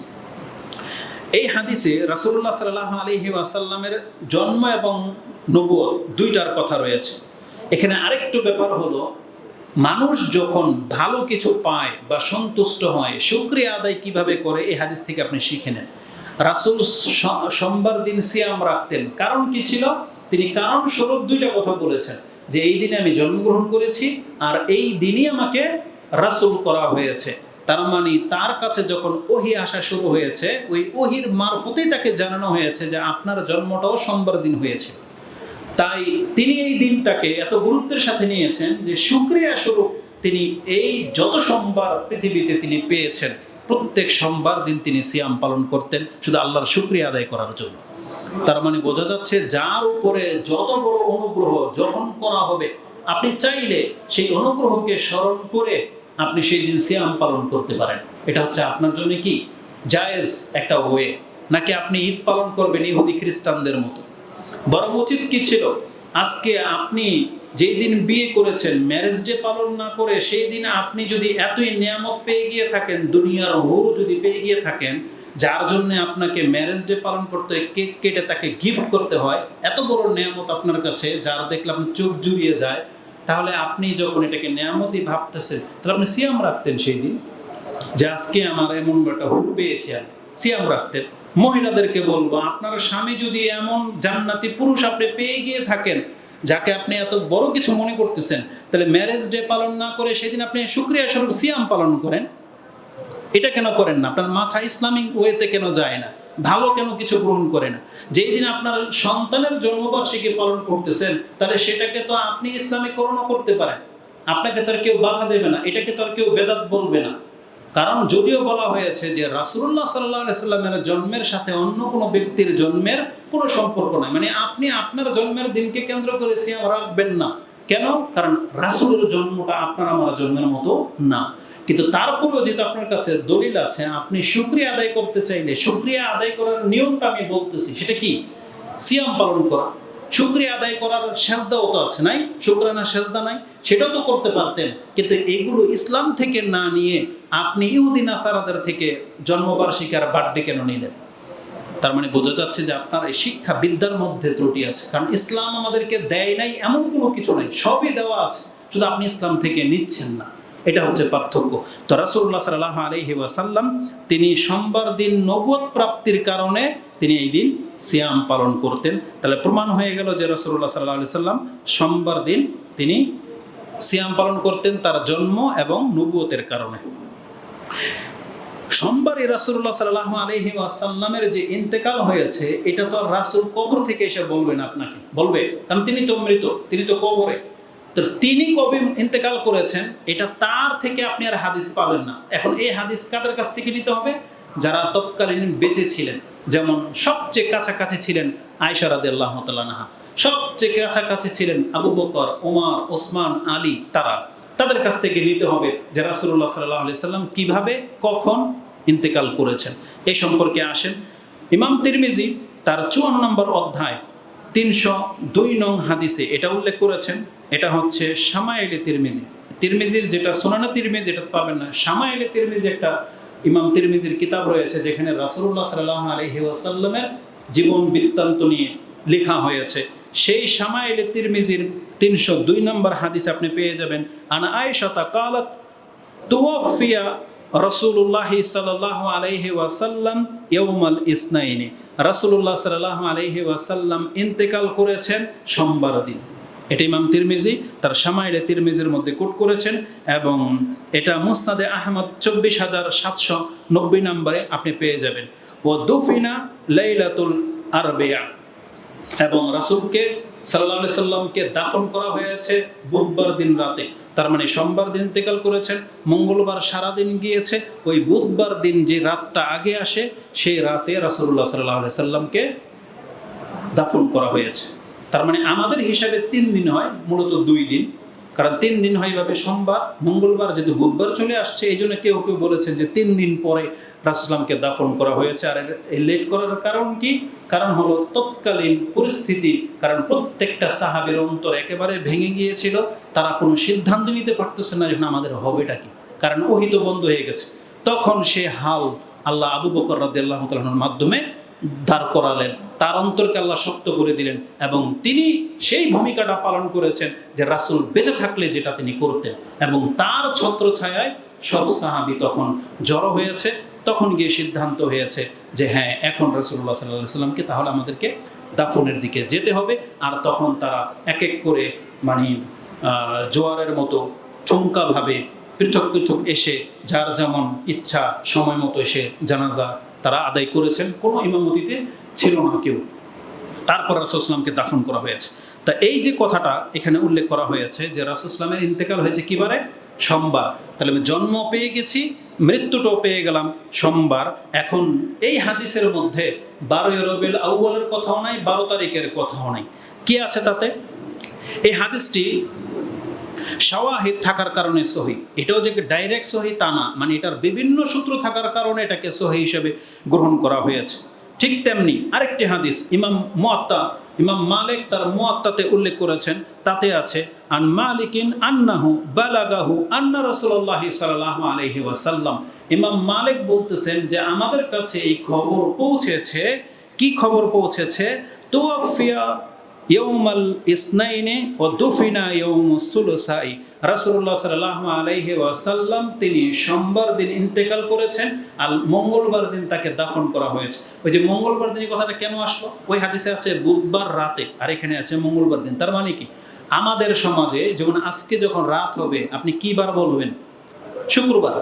এই হাদিসে রাসূলুল্লাহ সাল্লাল্লাহু আলাইহি ওয়াসাল্লামের জন্ম এবং নবুয়ত দুইটার কথা রয়েছে। এখানে আরেকটু ব্যাপার হলো, মানুষ যখন ভালো কিছু পায় বা সন্তুষ্ট হয়, শুকরিয়া আদায় কিভাবে করে, এই হাদিস থেকে আপনি শিখে নেন। রাসূল সোমবার দিন সিয়াম রাখতেন, কারণ কি ছিল? তিনি কারণ স্বরূপ দুইটা কথা বলেছেন, যে এই দিনে আমি জন্মগ্রহণ করেছি আর এই দিনই আমাকে রাসূল করা হয়েছে। তার মানে তার কাছে যখন ওহী আসা শুরু হয়েছে, ওই ওহীর মারফতেই তাকে জানানো হয়েছে যে আপনার জন্মটাও সোমবার দিন হয়েছে। তাই তিনি এই দিনটাকে এত গুরুত্বের সাথে নিয়েছেন যে শুকরিয়া স্বরূপ তিনি এই যত সোমবার পৃথিবীতে তিনি পেয়েছেন, প্রত্যেক সোমবার দিন তিনি সিয়াম পালন করতেন শুধু আল্লাহর শুকরিয়া আদায় করার জন্য। তার মানে বোঝা যাচ্ছে, যার উপরে যত বড় অনুগ্রহ যখন করা হবে, আপনি চাইলে সেই অনুগ্রহকে স্মরণ করে আপনি সেই দিন সিয়াম পালন করতে পারেন। এটা হচ্ছে আপনার জন্য কি জায়েজ একটা ওয়ে, নাকি আপনি ঈদ পালন করবেন ইহুদি খ্রিস্টানদের মতো? বরং উচিত কি ছিল, আজকে আপনি যেই দিন বিয়ে করেছেন, ম্যারেজ ডে পালন না করে সেই দিনে আপনি যদি এতই নিয়ামত পেয়ে গিয়ে থাকেন, দুনিয়ার হুর যদি পেয়ে গিয়ে থাকেন, যার জন্য আপনাকে ম্যারেজ ডে পালন করতে হয়, কেক কেটে তাকে গিফট করতে হয়, এত বড় নিয়ামত আপনার কাছে, যার দেখলে আপনার চোখ জুড়িয়ে যায়, তাহলে আপনি যখন এটাকে নিয়ামতই ভাবতেছেন, তাহলে আপনি সিয়াম রাখতেন সেই দিন, যে আজকে আমার এমন একটা হুর পেয়েছি, আর সিয়াম রাখতেন। মহিলাদেরকে বলবো, আপনার স্বামী যদি এমন জান্নাতি পুরুষ আপনি পেয়ে গিয়ে থাকেন, যাকে আপনি এত বড় কিছু মনে করতেছেন, তাহলে ম্যারেজ ডে পালন না করে সেদিন আপনি শুকরিয়া স্বরূপ সিয়াম পালন করেন। এটা কেন করেন না? আপনার মাথা ইসলামিক ওয়েতে কেন যায় না? ভালো কেন কিছু গ্রহণ করে না? যেই দিন আপনার সন্তানের জন্মবার্ষিকী পালন করতেছেন, তাহলে সেটাকে তো আপনি ইসলামীকরণও করতে পারেন, আপনাকে তো আর কেউ বাধা দেবে না, এটাকে তো আর কেউ বেদাত বলবে না। কারণ যদিও বলা হয়েছে যে রাসূলুল্লাহ সাল্লাল্লাহু আলাইহি সাল্লামের জন্মের সাথে অন্য কোনো ব্যক্তির জন্মের কোনো সম্পর্ক নাই, মানে আপনি আপনার জন্মের দিনকে কেন্দ্র করে সিয়াম রাখবেন না। কেন? কারণ রাসূলের জন্মটা আপনার আমার জন্মের মতো না। কিন্তু তারপরেও যেহেতু আপনার কাছে দলিল আছে, আপনি শুকরিয়া আদায় করতে চাইলে শুকরিয়া আদায় করার নিয়মটা আমি বলতেছি, সেটা কি? সিয়াম পালন করা। শুকরিয়া আদায় করার সেজদাও তো আছে, নাই? শুকরানা সেজদা নাই, সেটাও তো করতে পারতেন। কিন্তু এগুলো ইসলাম থেকে না নিয়ে আপনি ইহুদি নাসারাদের থেকে জন্মবার্ষিকী আর বার্থডে কেন নিলেন? তার মানে বোঝা যাচ্ছে যে আপনার এই শিক্ষা বিদ্যার মধ্যে ত্রুটি আছে। কারণ ইসলাম আমাদেরকে দেয় নাই এমন কোনো কিছু নাই, সবই দেওয়া আছে, শুধু আপনি ইসলাম থেকে নিচ্ছেন না। এটা হচ্ছে পার্থক্য। তো রাসূলুল্লাহ সাল্লাল্লাহু আলাইহি ওয়াসাল্লাম তিনি সোমবার দিন নবুয়ত প্রাপ্তির কারণে তিনি এই দিন সিয়াম পালন করতেন। তাহলে প্রমাণ হয়ে গেল যে রাসূলুল্লাহ সাল্লাল্লাহু আলাইহি সাল্লাম সোমবার দিন তিনি সিয়াম পালন করতেন তার জন্ম এবং নবুয়তের কারণে। সোমবারে রাসূলুল্লাহ সাল্লাল্লাহু আলাইহি ওয়াসাল্লামের যে ইন্তেকাল হয়েছে, এটা তো আর রাসূল কবর থেকে এসে বলবেন আপনাকে, বলবে? কারণ তিনি তো মৃত, তিনি তো কবরে। তো তিনি কবে ইন্তেকাল করেছেন এটা তার থেকে আপনি আর হাদিস পাবেন না। এখন এই হাদিস কাদের কাছ থেকে নিতে হবে? যারা তৎকালীন বেঁচে ছিলেন, যেমন সবচেয়ে কাছাকাছি ছিলেন আয়েশা রাদিয়াল্লাহু তাআলা আনহা, সবচেয়ে কাছাকাছি ছিলেন আবু বকর, ওমর, ওসমান, আলী, তাদের কাছ থেকে নিতে হবে যে রাসূলুল্লাহ সাল্লাল্লাহু আলাইহি সাল্লাম কিভাবে কখন ইন্তেকাল করেছেন। এই সম্পর্কে আসেন ইমাম তিরমিজি তার 54 নম্বর অধ্যায় 302 নং হাদিসে এটা উল্লেখ করেছেন। এটা হচ্ছে শামাইলে তিরমিজি। তিরমিজির যেটা সুনানে তিরমিজি এটা পাবেন না, শামাইলে তিরমিজি একটা ইমাম তিরমিজির কিতাব রয়েছে যেখানে রাসূলুল্লাহ সাল্লাল্লাহু আলাইহি ওয়াসাল্লামের জীবন বৃত্তান্ত নিয়ে লেখা হয়েছে। সেই শামাইলে তিরমিজির 302 নম্বর হাদিস আপনি পেয়ে যাবেন। আনা আয়েশা ক্বালাত তুওয়াফিয়া রাসূলুল্লাহ সাল্লাল্লাহু আলাইহি ওয়াসাল্লাম ইয়াউমাল ইসনাইনি, রাসূলুল্লাহ সাল্লাল্লাহু আলাইহি ওয়াসাল্লাম ইন্তেকাল করেছেন সোমবার দিন। এটা ইমাম তিরমিজি তার শামাইলে তিরমিজির মধ্যে কোট করেছেন এবং এটা মুসনাদে আহমদ 24790 নম্বরে আপনি পেয়ে যাবেন। ও দুফিনা লাইলাতুল আরবিয়া, এবং রাসূলকে সাল্লাল্লাহু আলাইহি সাল্লামকে দাফন করা হয়েছে বুধবার দিন রাতে। তার মানে সোমবার দিন ইন্তেকাল করেছেন, মঙ্গলবার সারাদিন গিয়েছে, ওই বুধবার দিন যে রাতটা আগে আসে সেই রাতে রাসূলুল্লাহ সাল্লাল্লাহু আলাইহি সাল্লামকে দাফন করা হয়েছে। তার মানে আমাদের হিসাবে 3 দিন হয়, মূলত 2 দিন। কারণ 3 দিন হয় ভাবে সোমবার, মঙ্গলবার যেহেতু বুধবার চলে আসছে, এই জন্য কেউ কেউ বলেছেন যে 3 দিন পরে রাসূলুল্লাহকে দাফন করা হয়েছে। আর এই লেট করার কারণ কি? কারণ হলো তৎকালীন পরিস্থিতি। কারণ প্রত্যেকটা সাহাবীর অন্তর একেবারে ভেঙে গিয়েছিল, তারা কোনো সিদ্ধান্ত নিতে পারতেছে না যে আমাদের হবেটা কি, কারণ ওহী তো বন্ধ হয়ে গেছে। তখন সে হাল আল্লাহ আবু বকর রাদিয়াল্লাহু তাআলার মাধ্যমে দাঁড় করালেন, তার অন্তরকে আল্লাহ শক্ত করে দিলেন এবং তিনি সেই ভূমিকাটা পালন করেছেন যে রাসূল বেঁচে থাকলে যেটা তিনি করতেন, এবং তার ছত্রছায়ায় সব সাহাবী তখন জড়ো হয়েছে। তখন গিয়ে সিদ্ধান্ত হয়েছে যে হ্যাঁ, এখন রাসূলুল্লাহ সাল্লাল্লাহু আলাইহি সাল্লামকে তাহলে আমাদেরকে দাফনের দিকে যেতে হবে। আর তখন তারা এক এক করে মানে জোয়ারের মতো চমকাভাবে পৃথক পৃথক এসে যার যেমন ইচ্ছা সময় মতো এসে জানাজা তারা আদায় করেছেন, কোনো ইমামতিতে ছিল না কেউ। তারপর রাসূল সাল্লামকে দাফন করা হয়েছে। তা এই যে কথাটা এখানে উল্লেখ করা হয়েছে যে রাসূল সাল্লামের ইন্তেকাল হয়েছে কিবারে? সোমবার। তাহলে আমি জন্ম পেয়ে গেছি, মৃত্যুটাও পেয়ে গেলাম সোমবার। এখন এই হাদিসের মধ্যে 12 রবিউল আউয়ালের কথাও নাই, 12 তারিখের কথাও নাই। কি আছে তাতে? এই হাদিসটি শাওয়াহিদ থাকার কারণে সহি। এটাও যে ডাইরেক্ট সহি তা না, মানে এটার বিভিন্ন সূত্র থাকার কারণে এটাকে সহি হিসেবে গ্রহণ করা হয়েছে। ঠিক তেমনি আরেকটি হাদিস ইমাম মালিক তার মুয়াত্তাতে উল্লেখ করেছেন, তাতে আছে আন মালিকিন আন্নাহু বালাগাহু আন্না রাসূলুল্লাহ সাল্লাল্লাহু আলাইহি ওয়াসাল্লাম। ইমাম মালিক বলতেছেন যে আমাদের কাছে এই খবর পৌঁছেছে। কি খবর পৌঁছেছে? তুওয়াফিয়া ইয়াউমাল ইসনাইনি ওয়া দুফিনা ইয়াউমুস সুলুসাই, রাসূলুল্লাহ সাল্লাল্লাহু আলাইহি ওয়াসাল্লাম তিনি সোমবার দিন ইন্তেকাল করেছেন, আর মঙ্গলবার দিন তাকে দাফন করা হয়েছে। ওই যে মঙ্গলবার দিন কথাটা কেন আসলো? ওই হাদিসে আছে বুধবার রাতে, আর এখানে আছে মঙ্গলবার দিন। তার মানে কি? আমাদের সমাজে যেমন আজকে যখন রাত হবে আপনি কি বার বলবেন? শুক্রবার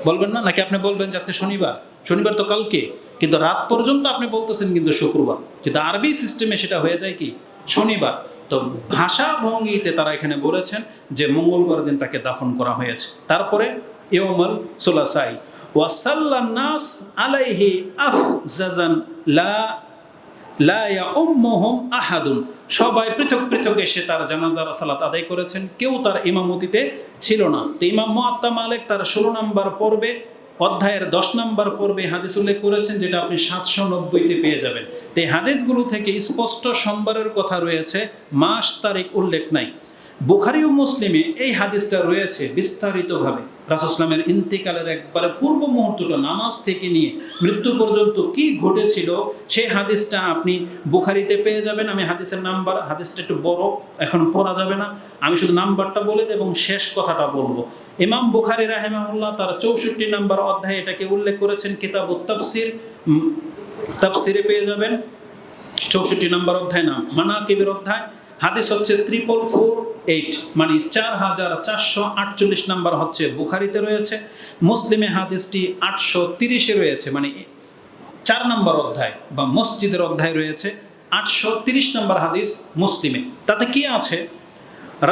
বলবেন না? নাকি আপনি বলবেন যে আজকে শনিবার? শনিবার তো কালকে। কিন্তু রাত পর্যন্ত আপনি বলতেছেন কিন্তু শুক্রবার, কিন্তু আরবি সিস্টেমে সেটা হয়ে যায় কি শনিবার। তো ভাষা ভঙ্গিতে তারা এখানে বলেছেন যে মঙ্গলবার দিন তাকে দাফন করা হয়েছে। তারপরে ইয়ৌমুল সুলাসাই ওয়াসাল্লান নাস আলাইহি আফজাজান লা ইয়াউম্মুহুম আহাদুন, সবাই পৃথক পৃথক এসে তার জানাজার সালাত আদায় করেছেন, কেউ তার ইমামতিতে ছিল না। তো ইমাম মুআত্তা মালিক তার 16 নম্বর পর্বে অধ্যায়ের 10 নম্বর পর্বে হাদিস উল্লেখ করেছেন, যেটা আপনি 790-তে পেয়ে যাবেন। তো এই হাদিসগুলো থেকে স্পষ্ট সোমবারের কথা রয়েছে, মাস তারিখ উল্লেখ নাই। বুখারী ও মুসলিমে এই হাদিসটা রয়েছে বিস্তারিতভাবে। রাসূল সাল্লাল্লাহু আলাইহি ওয়াসাল্লামের ইন্তেকালের একবারে পূর্ব মুহূর্তটা, নামাজ থেকে নিয়ে মৃত্যু পর্যন্ত কি ঘটেছিল সেই হাদিসটা আপনি বুখারীতে পেয়ে যাবেন। আমি হাদিসের নাম্বার, হাদিসটা একটু বড়, এখন পড়া যাবে না, আমি শুধু নাম্বারটা বলে দেব এবং শেষ কথাটা বলবো। ইমাম বুখারী রাহিমাহুল্লাহ তার 64 নম্বর অধ্যায়ে এটাকে উল্লেখ করেছেন, কিতাবুত তাফসির, তাফসিরে পেয়ে যাবেন 64 নম্বর অধ্যায়, নাম মানাকিবের অধ্যায়। হাদিস হচ্ছে 4448, মানে 4448 নম্বর হচ্ছে বুখারীতে রয়েছে। মুসলিমে হাদিসটি 830-এ রয়েছে, মানে 4 নম্বর অধ্যায় বা মসজিদের অধ্যায় রয়েছে 830 নম্বর হাদিস মুসলিমে। তাতে কি আছে?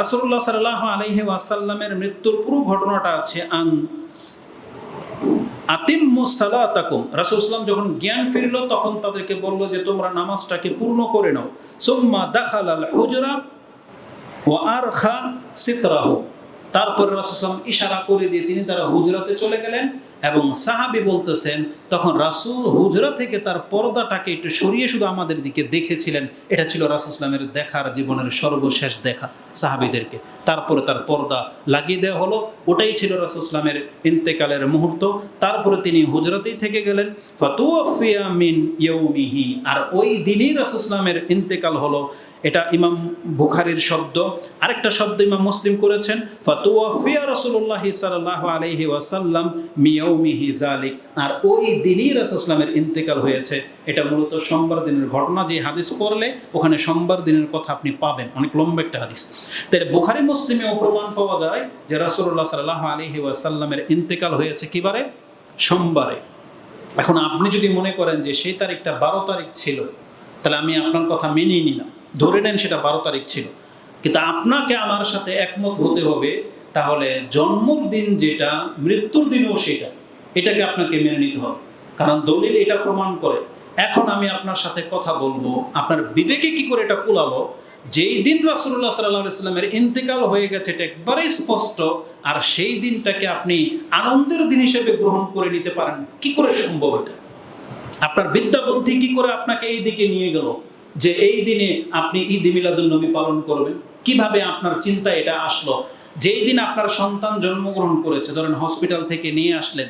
রাসূলুল্লাহ সাল্লাল্লাহু আলাইহি ওয়াসাল্লামের মৃত্যুর পুরো ঘটনাটা আছে। আতিম্মুস সালাতাকুম, রাসূল সাল্লাল্লাহু আলাইহি ওয়াসাল্লাম যখন জ্ঞান ফিরল তখন তাদেরকে বলল যে তোমরা নামাজটাকে পূর্ণ করে নাও। সুম্মা দাখালাল হুজরা ওয়া আরখা সিতরাহু, তারপর রাসূল সাল্লাল্লাহু আলাইহি ওয়াসাল্লাম ইশারা করে দিয়ে তিনি তারা হুজরাতে চলে গেলেন, এবং সাহাবী বলতেছেন তখন রাসূল হুজরা থেকে তার পর্দাটাকে একটু সরিয়ে শুধু আমাদের দিকে দেখেছিলেন। এটা ছিল রাসূল সাল্লাল্লাহু আলাইহি ওয়াসাল্লামের দেখার জীবনের সর্বশেষ দেখা সাহাবীদেরকে। তারপরে তার পর্দা লাগিয়ে দেওয়া হলো, ওটাই ছিল রাসূল সাল্লাল্লাহু আলাইহি ওয়াসাল্লামের ইন্তেকালের মুহূর্ত। তারপরে তিনি হুজরাতেই থেকে গেলেন। ফাতুওয়াফিয়া মিন ইয়াউমিহি, আর ওই দিনই রাসূল সাল্লাল্লাহু আলাইহি ওয়াসাল্লামের ইন্তেকাল হলো। এটা ইমাম বুখারীর শব্দ। আরেকটা শব্দ ইমাম মুসলিম করেছেন, ফাতুওয়াফিয়া রাসূলুল্লাহ সাল্লাল্লাহু আলাইহি ওয়াসাল্লাম মিয়াউমিহি যালিক, আর ওই দিনই রাসূল সাল্লাল্লাহু আলাইহি ওয়াসাল্লামের ইন্তেকাল হয়েছে। এটা মূলত সোমবার দিনের ঘটনা। যে হাদিস পড়লে ওখানে সোমবার দিনের কথা আপনি পাবেন, অনেক লম্বা একটা হাদিস। তাই বুখারী মুসলিমেও প্রমাণ পাওয়া যায় যে রাসূলুল্লাহ সাল্লাল্লাহু আলাইহি ওয়াসাল্লামের ইন্তেকাল হয়েছে কি বারে? সোমবারে। এখন আপনি যদি মনে করেন যে সেই তারিখটা 12 তারিখ ছিল, তাহলে আমি আপনার কথা মেনেই নিলাম, ধরে নেন সেটা 12 তারিখ ছিল, কিন্তু আপনাকে আমার সাথে একমত হতে হবে তাহলে জন্মদিন যেটা, মৃত্যুর দিনও সেটা, এটাকে আপনাকে মেনে নিতে হবে, কারণ দলিল এটা প্রমাণ করে। এখন আমি আপনার সাথে কথা বলবো, আপনার বিবেকে কি করে এটা কুলালো যেই দিন রাসূলুল্লাহ সাল্লাল্লাহু আলাইহি ওয়াসাল্লামের ইন্তেকাল হয়ে গেছে, এটা একবারেই স্পষ্ট, আর সেই দিনটাকে আপনি আনন্দের দিন হিসেবে গ্রহণ করে নিতে পারেন? কি করে সম্ভব? এটা আপনার বিদ্যা বুদ্ধি কি করে আপনাকে এই দিকে নিয়ে গেল যে এই দিনে আপনি ঈদ মিলাদুন নবী পালন করবেন? কিভাবে আপনার চিন্তা এটা আসলো? যেই দিন আপনার সন্তান জন্মগ্রহণ করেছে, ধরেন হসপিটাল থেকে নিয়ে আসলেন,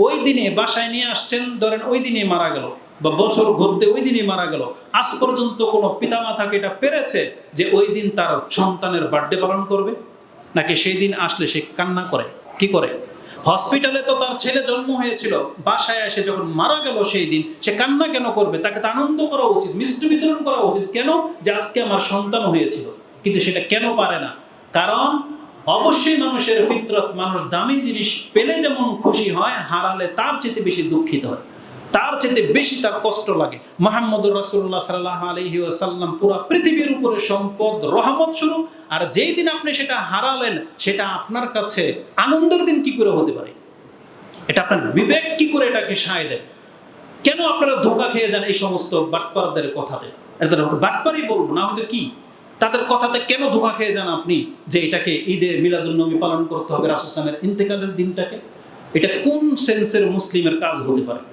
ওই দিনে বাসায় নিয়ে আসছেন, ধরেন ওই দিনে মারা গেল, বা বছর ঘুরতে ওই দিনে মারা গেল, আজ পর্যন্ত কোনো পিতামাতাকে এটা পেরেছে যে ওই দিন তার সন্তানের বার্থডে পালন করবে? নাকি সেই দিন আসলে সে কান্না করে? কি করে? হসপিটালে তো তার ছেলে জন্ম হয়েছিল, বাসায় এসে যখন মারা গেল সেই দিন সে কান্না কেন করবে? তাকে তো আনন্দ করা উচিত, মিষ্টি বিতরণ করা উচিত। কেন? যে আজকে আমার সন্তান হয়েছিল। কিন্তু সেটা কেন পারে না? কারণ অবশ্যই মানুষের ফিতরত, মানুষ দামি জিনিস পেলে যেমন খুশি হয়, হারালে তার চেয়ে বেশি দুঃখিত হয়, তার চেয়ে বেশি তার কষ্ট লাগে। মুহাম্মদুর রাসূলুল্লাহ সাল্লাল্লাহু আলাইহি ওয়াসাল্লাম পুরো পৃথিবীর উপরে সম্পদ, রহমত শুরু, আর যেই দিন আপনি সেটা হারালেন সেটা আপনার কাছে আনন্দের দিন কি করে হতে পারে? এটা আপনার বিবেক কি করে এটাকে সায় দেয়? কেন আপনারা ধোঁকা খেয়ে যান এই সমস্ত বাটপারদের কথাতে? এটা বাটপারই বলবো না, হয়তো কি তাদের কথাতে কেন ধোঁকা খেয়ে যান আপনি যে এটাকে ঈদে মিলাদুন নবী পালন করতে হবে রাসূল সাল্লাল্লাহু আলাইহি ওয়াসাল্লামের ইন্তেকালের দিনটাকে? এটা কোন সেন্সের মুসলিমের কাজ হতে পারে?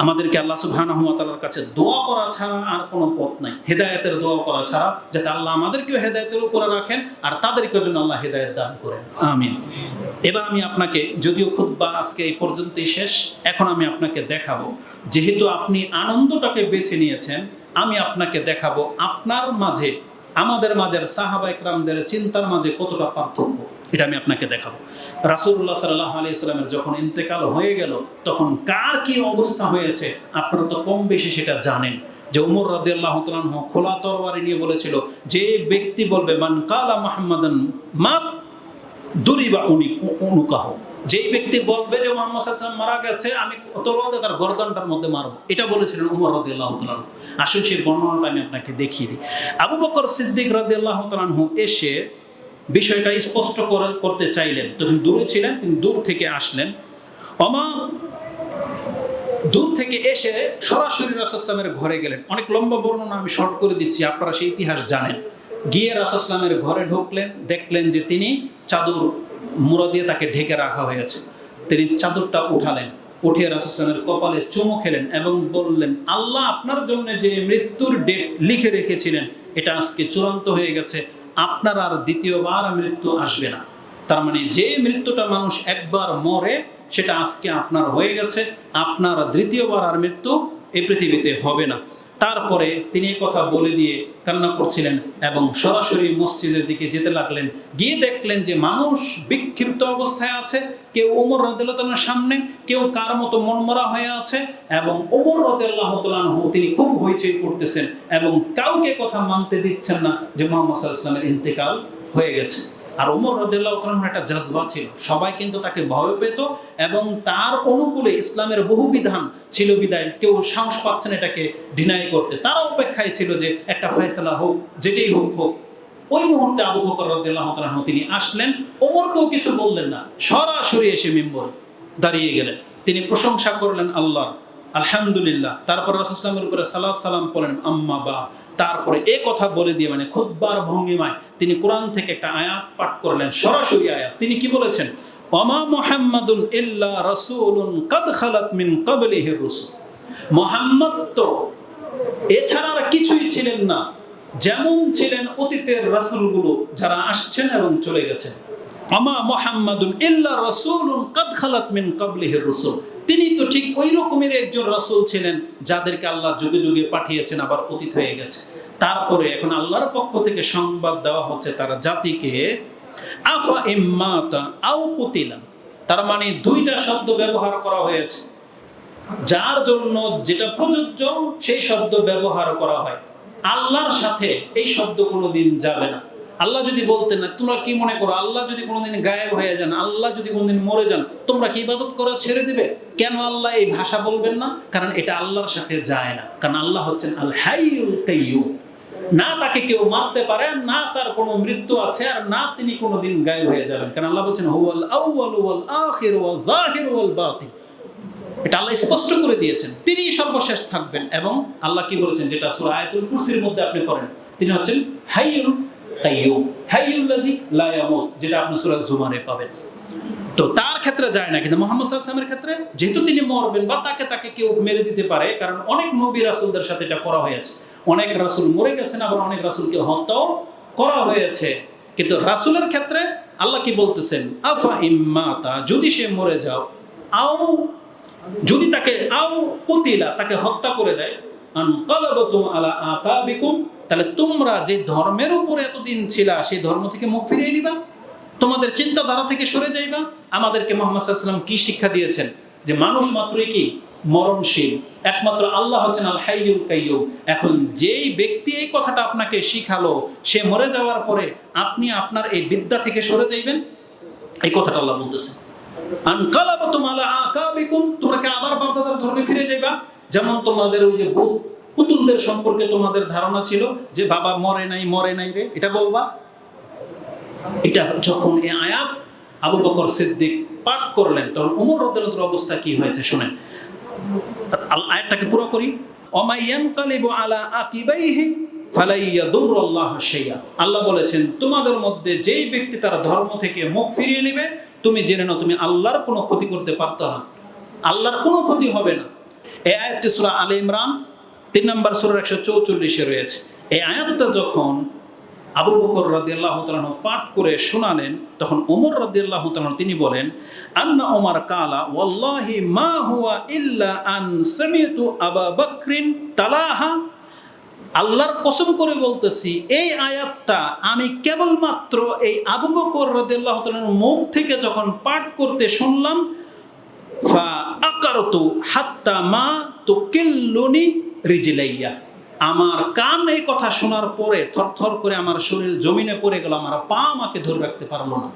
আমাদেরকে আল্লাহ সুবহানাহু ওয়া তাআলার কাছে দোয়া করা ছাড়া আর কোনো পথ নাই, হেদায়েতের দোয়া করা ছাড়া, যাতে আল্লাহ আমাদেরকেও হেদায়েতের উপরে রাখেন আর তাদেরকেও যেন আল্লাহ হেদায়েত দান করেন, আমিন। এবার আমি আপনাকে, যদিও খুতবা আজকে এই পর্যন্তই শেষ, এখন আমি আপনাকে দেখাবো, যেহেতু আপনি আনন্দটাকে বেছে নিয়েছেন, আমি আপনাকে দেখাবো আপনার মাঝে আমাদের মাঝের সাহাবা ইকরামদের চিন্তার মাঝে কতটা পার্থক্য, এটা আমি আপনাকে দেখাবো। রাসূলুল্লাহ সাল্লাল্লাহু আলাইহি ওয়াসাল্লামের যখন ইন্তেকাল হয়ে গেল তখন কার কি অবস্থা হয়েছে আপনারা তো কম বেশি সেটা জানেন। যে উমর রাদিয়াল্লাহু তাআলা আনহু খোলা তরবারি নিয়ে বলেছিল, যে ব্যক্তি বলবে মান কালা মুহাম্মাদান মা দুরিবা উনুকাহু, যেই ব্যক্তি বলবে যে মুহাম্মদ সাল্লাল্লাহু আলাইহি ওয়াসাল্লাম মারা গেছে, আমি তরোয়াল দিয়ে তার গর্দনটার মধ্যে মারবো, এটা বলেছিলেন ওমর রাদিয়াল্লাহু তাআলা আনহু। আসুন সেই বর্ণনাটা আমি আপনাকে দেখিয়ে দিই। আবু বকর সিদ্দিক রাদিয়াল্লাহু তাআলা আনহু এসে বিষয়টা স্পষ্ট করতে চাইলেন। তো তিনি দূরে ছিলেন, তিনি দূর থেকে আসলেন। দূর থেকে এসে সরাসরি রাসূল সাল্লাল্লাহু আলাইহি ওয়াসাল্লামের ঘরে গেলেন। অনেক লম্বা বর্ণনা, আমি শর্ট করে দিচ্ছি, আপনারা সেই ইতিহাস জানেন। গিয়ে রাসূল সাল্লাল্লাহু আলাইহি ওয়াসাল্লামের ঘরে ঢুকলেন, দেখলেন যে তিনি চাদর মুড়া দিয়ে তাকে ঢেকে রাখা হয়েছে। তিনি চাদরটা উঠালেন, উঠিয়ে রাসূল সাল্লাল্লাহু আলাইহি ওয়াসাল্লামের কপালে চুমু খেলেন এবং বললেন, আল্লাহ আপনার জন্য যে মৃত্যুর ডেট লিখে রেখেছিলেন এটা আজকে চূড়ান্ত হয়ে গেছে, আপনার আর দ্বিতীয়বার মৃত্যু আসবে না। তার মানে যে মৃত্যুটা মানুষ একবার মরে সেটা আজকে আপনার হয়ে গেছে, আপনার দ্বিতীয়বার আর মৃত্যু এই পৃথিবীতে হবে না। তারপরে তিনি এই কথা বলে দিয়ে কান্না করছিলেন এবং সরাসরি মসজিদের দিকে যেতে লাগলেন। গিয়ে দেখলেন যে মানুষ বিক্ষিপ্ত অবস্থায় আছে, কেউ ওমর রাদিয়াল্লাহু তাআলার সামনে, কেউ কার মতো মনমরা হয়ে আছে, এবং ওমর রাদিয়াল্লাহু তাআলা তিনি খুব হইচই করতেছেন এবং কাউকে কথা মানতে দিচ্ছেন না যে মুহাম্মদ সাল্লাল্লাহু আলাইহি ওয়াসাল্লামের ইন্তেকাল হয়ে গেছে। আর ওমর রাদিয়াল্লাহু তাআলার একটা জজবা ছিল, সবাই কিন্তু তাকে ভয় পেত এবং তার অনুকূলে ইসলামের বহু বিধান ছিল বিদায় কেউ সাহস পাচ্ছেন এটাকে ডিনাই করতে। তারা অপেক্ষায় ছিল যে একটা ফয়সালা হোক, যেটাই হোক হোক। ওই মুহূর্তে আবু বকর রাদিয়াল্লাহু তাআলা তিনি আসলেন, ওমরকেও কিছু বললেন না, সরাসরি এসে মিম্বরে দাঁড়িয়ে গেলেন। তিনি প্রশংসা করলেন আল্লাহ, আলহামদুলিল্লাহ। তারপর রাসূল সাল্লাল্লাহু আলাইহি ওয়াসাল্লামের উপরে সালাত সালাম পড়লেন, আম্মা বা। তারপরে এই কথা বলে দিয়ে মানে খুতবার ভঙ্গিমায় তিনি কোরআন থেকে একটা আয়াত পাঠ করলেন, সরাসরি আয়াত। তিনি কি বলেছেন? ওমা মুহাম্মাদুন ইল্লা রাসূলুন কাদ খালাত মিন ক্বাবলিহির রাসূল। মুহাম্মদ তো এছাড়া আর কিছুই ছিলেন না, যেমন ছিলেন অতীতের রাসূলগুলো যারা আসছেন এবং চলে গেছেন। ওমা মুহাম্মাদুন ইল্লা রাসূলুন কাদ খালাত মিন ক্বাবলিহির রাসূল। তিনি তো ঠিক ওই রকমের একজন রাসূল ছিলেন যাদেরকে আল্লাহ যুগে যুগে পাঠিয়েছেন, আবার অতীত হয়ে গেছে। তারপরে এখন আল্লাহর পক্ষ থেকে সংবাদ দেওয়া হচ্ছে তার জাতিকে, আফা ইম্মাতা আও কুতিলা। তার মানে দুইটা শব্দ ব্যবহার করা হয়েছে, যার জন্য যেটা প্রযোজ্য সেই শব্দ ব্যবহার করা হয়। আল্লাহর সাথে এই শব্দ কোনোদিন যাবে না। আল্লাহ যদি বলতেন না, তোমরা কি মনে করো আল্লাহ যদি কোনোদিন গায়েব হয়ে যান, আল্লাহ যদি কোনোদিন মরে যান, তোমরা কি ইবাদত করা ছেড়ে দিবে? কেন আল্লাহ এই ভাষা বলবেন না? কারণ এটা আল্লাহর সাথে যায় না। কারণ আল্লাহ হচ্ছেন আল হাইয়ুল কাইয়্যুম। না তাকে কেউ মারতে পারে, না তার কোনো মৃত্যু আছে, আর না তিনি কোনোদিন গায়েব হয়ে যাবেন। কারণ আল্লাহ বলছেন হুয়াল আউয়ালু ওয়াল আখিরু ওয়াল যাহিরু ওয়াল বাতিন। এটা আল্লাহ স্পষ্ট করে দিয়েছেন, তিনি সর্বশেষ থাকবেন। এবং আল্লাহ কি বলেছেন, যেটা সূরা আয়াতুল কুরসির মধ্যে আপনি পড়েন, তিনি হচ্ছেন হাইয়ুল কাইয়্যুম, হাইয়ুল্লাযী লা ইয়ামুত, যেটা আপনি সূরা জুমারে পাবেন। তো তার ক্ষেত্রে যায় না, কিন্তু মুহাম্মদ সাল্লাল্লাহু আলাইহি ওয়াসাল্লামের ক্ষেত্রে যেহেতু তিনি মরবেন বা তাকে কেউ মেরে দিতে পারে, কারণ অনেক নবী রাসূলদের সাথে এটা করা হয়েছে। অনেক রাসূল মরে গেছেন, আবার অনেক রাসূলকে হত্যাও করা হয়েছে। কিন্তু রাসূলের ক্ষেত্রে আল্লাহ কি বলতেছেন, আফা ইম্মাতা, যদি সে মরে যাও, আও যদি তাকে আও কুতিলা, তাকে হত্যা করে দেয়, আনকালাবতুম আলা আকাবিকুম, তাহলে তোমরা যে ধর্মের উপরে এতদিন ছিলা সেই ধর্ম থেকে মুখ ফিরিয়ে নিবা, তোমাদের চিন্তাধারা থেকে সরে যাইবা। আমাদেরকে মুহাম্মদ সাল্লাল্লাহু আলাইহি ওয়াসাল্লাম কি শিক্ষা দিয়েছেন? যে মানুষ মাত্রই কি মরণশীল, একমাত্র আল্লাহ হচ্ছেন আল হাইয়ুল কাইয়্যুম। এখন যেই ব্যক্তি এই কথাটা আপনাকে শিখালো, সে মরে যাওয়ার পরে আপনি আপনার এই বিদ্যা থেকে সরে যাইবেন, এই কথাটা আল্লাহ বলতেছেন। আনকালাবতুম আলা আকাবিকুম, তোমরা কি আবার বাপদাদার ধর্মে ফিরে যাইবা? যেমন তোমাদের ওই যে পুতুলদের সম্পর্কে তোমাদের ধারণা ছিল যে বাবা মরে নাই রে, এটা বলবা। এটা যখন এই আয়াত আবু বকর সিদ্দিক পাঠ করলেন, তখন ওমর রাদিয়াল্লাহু আনহুর অবস্থা কি হয়েছে শুনেন। আয়াতটাকে পুরো করি। ওমাইয়ানকালিবু আলা আকিবাইহি ফালাইয়াদুরুল্লাহ শাইআ। আল্লাহ বলেছেন, তোমাদের মধ্যে যেই ব্যক্তি তার ধর্ম থেকে মুখ ফিরিয়ে নেবে, তুমি জেনে নাও তুমি আল্লাহর কোনো ক্ষতি করতে পারতো না, আল্লাহর কোনো ক্ষতি হবে না। এই আয়াতটি সূরা আলে ইমরান 3 নম্বর সূরার 144 রয়েছে। এই আয়াতটা যখন আবু বকর রাদিয়াল্লাহু তাআলা পাঠ করে শোনালেন, তখন ওমর রাদিয়াল্লাহু তাআলা তিনি বলেন, আন্না ওমর কালা ওয়াল্লাহি মা হুয়া ইল্লা আন সামিতু আবু বকরিন তালাহা। আল্লাহর কসম করে বলতেছি, এই আয়াতটা আমি কেবলমাত্র এই আবু বকর রাদিয়াল্লাহু তাআলার মুখ থেকে যখন পাঠ করতে শুনলাম, ফা আকারতু হাত্তা মা তুকিল্লুনি রিজলাইয়া। আমার কান এই কথা শোনার পরে থরথর করে আমার শরীর জমিনে পড়ে গেল, আমার পা আমাকে ধরে রাখতে পারলো না।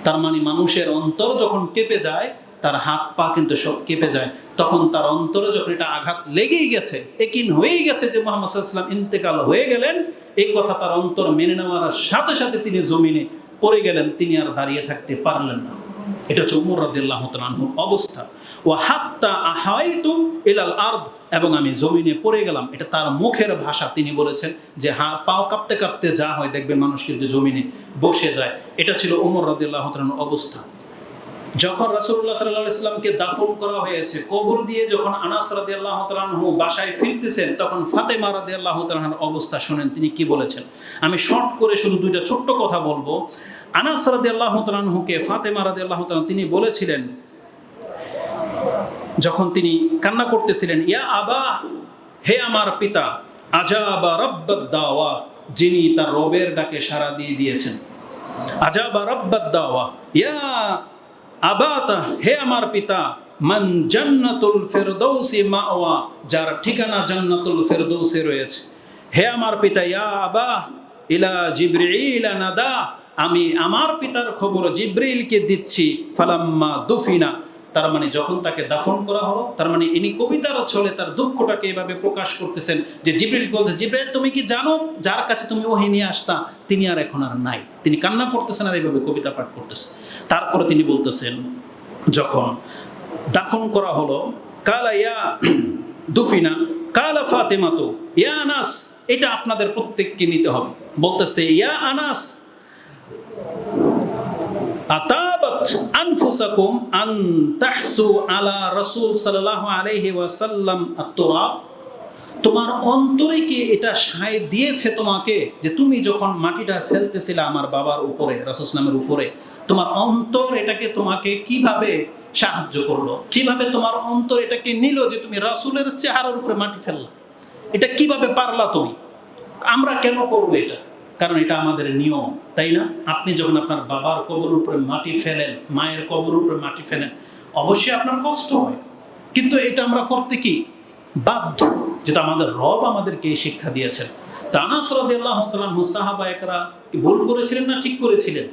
তার মানে মানুষের অন্তর যখন কেঁপে যায়, তার হাত পা কিন্তু সব কেঁপে যায়। তখন তার অন্তরে যখন এটা আঘাত লেগেই গেছে, একিন হয়েই গেছে যে মুহাম্মদ সাল্লাল্লাহু আলাইহি ওয়াসাল্লাম ইন্তেকাল হয়ে গেলেন, এই কথা তার অন্তর মেনে নেওয়ার সাথে সাথে তিনি জমিনে পড়ে গেলেন, তিনি আর দাঁড়িয়ে থাকতে পারলেন না। এটা হচ্ছে উমর রাদিয়াল্লাহু তাআলা আনহুর অবস্থা। ওয়া হাত্তা আহাইতু ইলাল আরদ, এবং আমি জমিনে পড়ে গেলাম। এটা তার মুখের ভাষা, তিনি বলেছেন যে পাও কাঁপতে কাঁপতে যা হয় দেখবেন মানুষ কিন্তু জমিনে বসে যায়। এটা ছিল উমর রাদিয়াল্লাহু তাআলা আনহুর অবস্থা। যখন রাসূলুল্লাহ সাল্লাল্লাহু আলাইহি ওয়াসাল্লামকে দাফন করা হয়েছে, কবর দিয়ে যখন আনাস রাদিয়াল্লাহু তাআলা আনহু বাসায় ফিরতেছেন, তখন ফাতেমা রাদিয়াল্লাহু তাআলা আনহার অবস্থা শুনেন তিনি কি বলেছেন। আমি শর্ট করে শুধু দুইটা ছোট্ট কথা বলবো। আনাস রাদিয়াল্লাহু তাআলা আনহুকে ফাতেমা রাদিয়াল্লাহু তাআলা তিনি বলেছিলেন, যখন তিনি কান্না করতেছিলেন, ইয়া আবা, হে আমার পিতা, আজাবা রাব্বাদ দাওয়া, যিনি তার রবের ডাকে সাড়া দিয়ে দিয়েছেন। আজাবা রাব্বাদ দাওয়া, ইয়া আবাতা, হে আমার পিতা, মান জান্নাতুল ফিরদাউসি মাওয়া, যার ঠিকানা জান্নাতুল ফিরদাউসে রয়েছে। হে আমার পিতা, ইয়া আবা ইলা জিবরিল নাদা, আমি আমার পিতার খবর জিবরিলকে দিচ্ছি। ফালাম্মা দুফিনা, তার মানে যখন তাকে দাফন করা হলো, তার মানে ইনি কবিতার ছলে তার দুঃখটাকে এভাবে প্রকাশ করতেছেন যে জিবরিল বলতে, জিবরিল তুমি কি জানো যার কাছে তুমি ওহী নিয়ে আসতা তিনি আর এখন আর নাই। তিনি কান্না করতেছেন আর এইভাবে কবিতা পাঠ করতেছেন। তারপরে তিনি বলতেছেন, যখন দাফন করা হলো, কালা ইয়া দুফিনা কালা ফাতেমাতু ইয়া আনাস, এটা আপনাদের প্রত্যেককে নিতে হবে। বলতেছে, ইয়া আনাস আতাবাত আনফুসাকুম আন তাহসু আলা রাসূল সাল্লাল্লাহু আলাইহি ওয়াসাল্লাম আত-তুরাব, তোমার অন্তরে কি এটা সায় দিয়েছে তোমাকে যে তুমি যখন মাটিটা ফেলতেছিলে আমার বাবার উপরে, রাসূল সাল্লামের উপরে, তোমার অন্তর এটাকে তোমাকে কিভাবে সাহায্য করলো, কিভাবে তোমার অন্তর এটাকে নিল যে তুমি রাসূলের চেহারার উপরে মাটি ফেললা, এটা কিভাবে পারলা তুমি? আমরা কেন করবো এটা? কারণ এটা আমাদের নিয়ম, তাই না? আপনি যখন আপনার বাবার কবরের উপরে মাটি ফেলেন, মায়ের কবরের উপরে মাটি ফেলেন, অবশ্যই আপনার কষ্ট হয়, কিন্তু এটা আমরা করতে কি বাধ্য, যেটা আমাদের রব আমাদেরকে এই শিক্ষা দিয়েছেন। তা আনাস রাদিয়াল্লাহু তাআলা আনহু, সাহাবায়ে-কেরাম কি ভুল করেছিলেন না ঠিক করেছিলেন?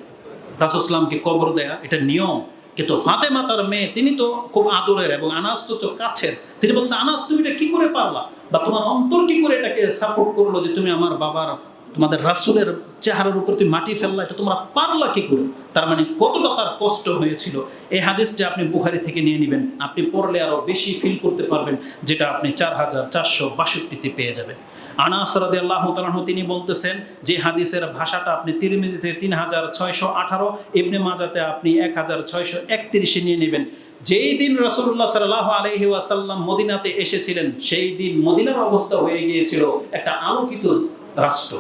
রাসূল সাল্লামকে কবর দেয়া এটা নিয়ম, কিন্তু ফাতেমা তার মেয়ে, তিনি তো খুব আদরের এবং আনাস তো কাছের। তিনি বলছে, আনাস তুমি এটা কি করে পারলা, বা তোমার অন্তর কি করে এটাকে সাপোর্ট করলো যে তুমি আমার বাবার, তোমাদের রাসূলের চেহারার উপর তুমি মাটি ফেললা, এটা তোমরা পারলা কি করে? তার মানে কতটা তার কষ্ট হয়েছিল। এই হাদিসটা আপনি বুখারী থেকে নিয়ে নেবেন, আপনি পড়লে আরো বেশি ফিল করতে পারবেন, যেটা আপনি 4462 পেয়ে যাবেন। আনাস রাদিয়াল্লাহু তাআলা আনহু তিনি বলতেছেন যে হাদিসের ভাষাটা আপনি তিরমিজিতে 3618, ইবনে মাজাতে আপনি 1631 নিয়ে নেবেন। যেই দিন রাসূলুল্লাহ সাল্লাল্লাহু আলাইহি ওয়াসাল্লাম মদিনাতে এসেছিলেন, সেই দিন মদিনার অবস্থা হয়ে গিয়েছিল একটা আলোকিত রাষ্ট্র।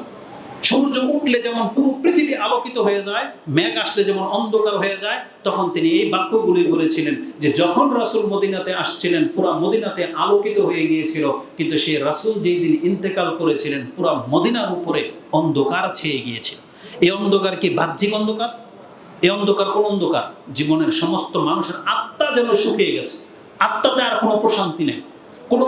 সূর্য উঠলে যেমন পুরো পৃথিবী আলোকিত হয়ে যায়, মেঘ আসলে যেমন অন্ধকার হয়ে যায়, তখন তিনি এই বাক্যগুলি বলেছিলেন যে যখন রাসূল মদিনাতে আসছিলেন পুরা মদিনাতে আলোকিত হয়ে গিয়েছিল, কিন্তু সেই রাসূল যেই দিন ইন্তেকাল করেছিলেন পুরা মদিনার উপরে অন্ধকার ছেয়ে গিয়েছিল। এই অন্ধকার কি বাহ্যিক অন্ধকার? এই অন্ধকার কোন অন্ধকার? জীবনের সমস্ত মানুষের আত্মা যেন শুকিয়ে গেছে, আত্মাতে আর কোনো প্রশান্তি নেই, কোনো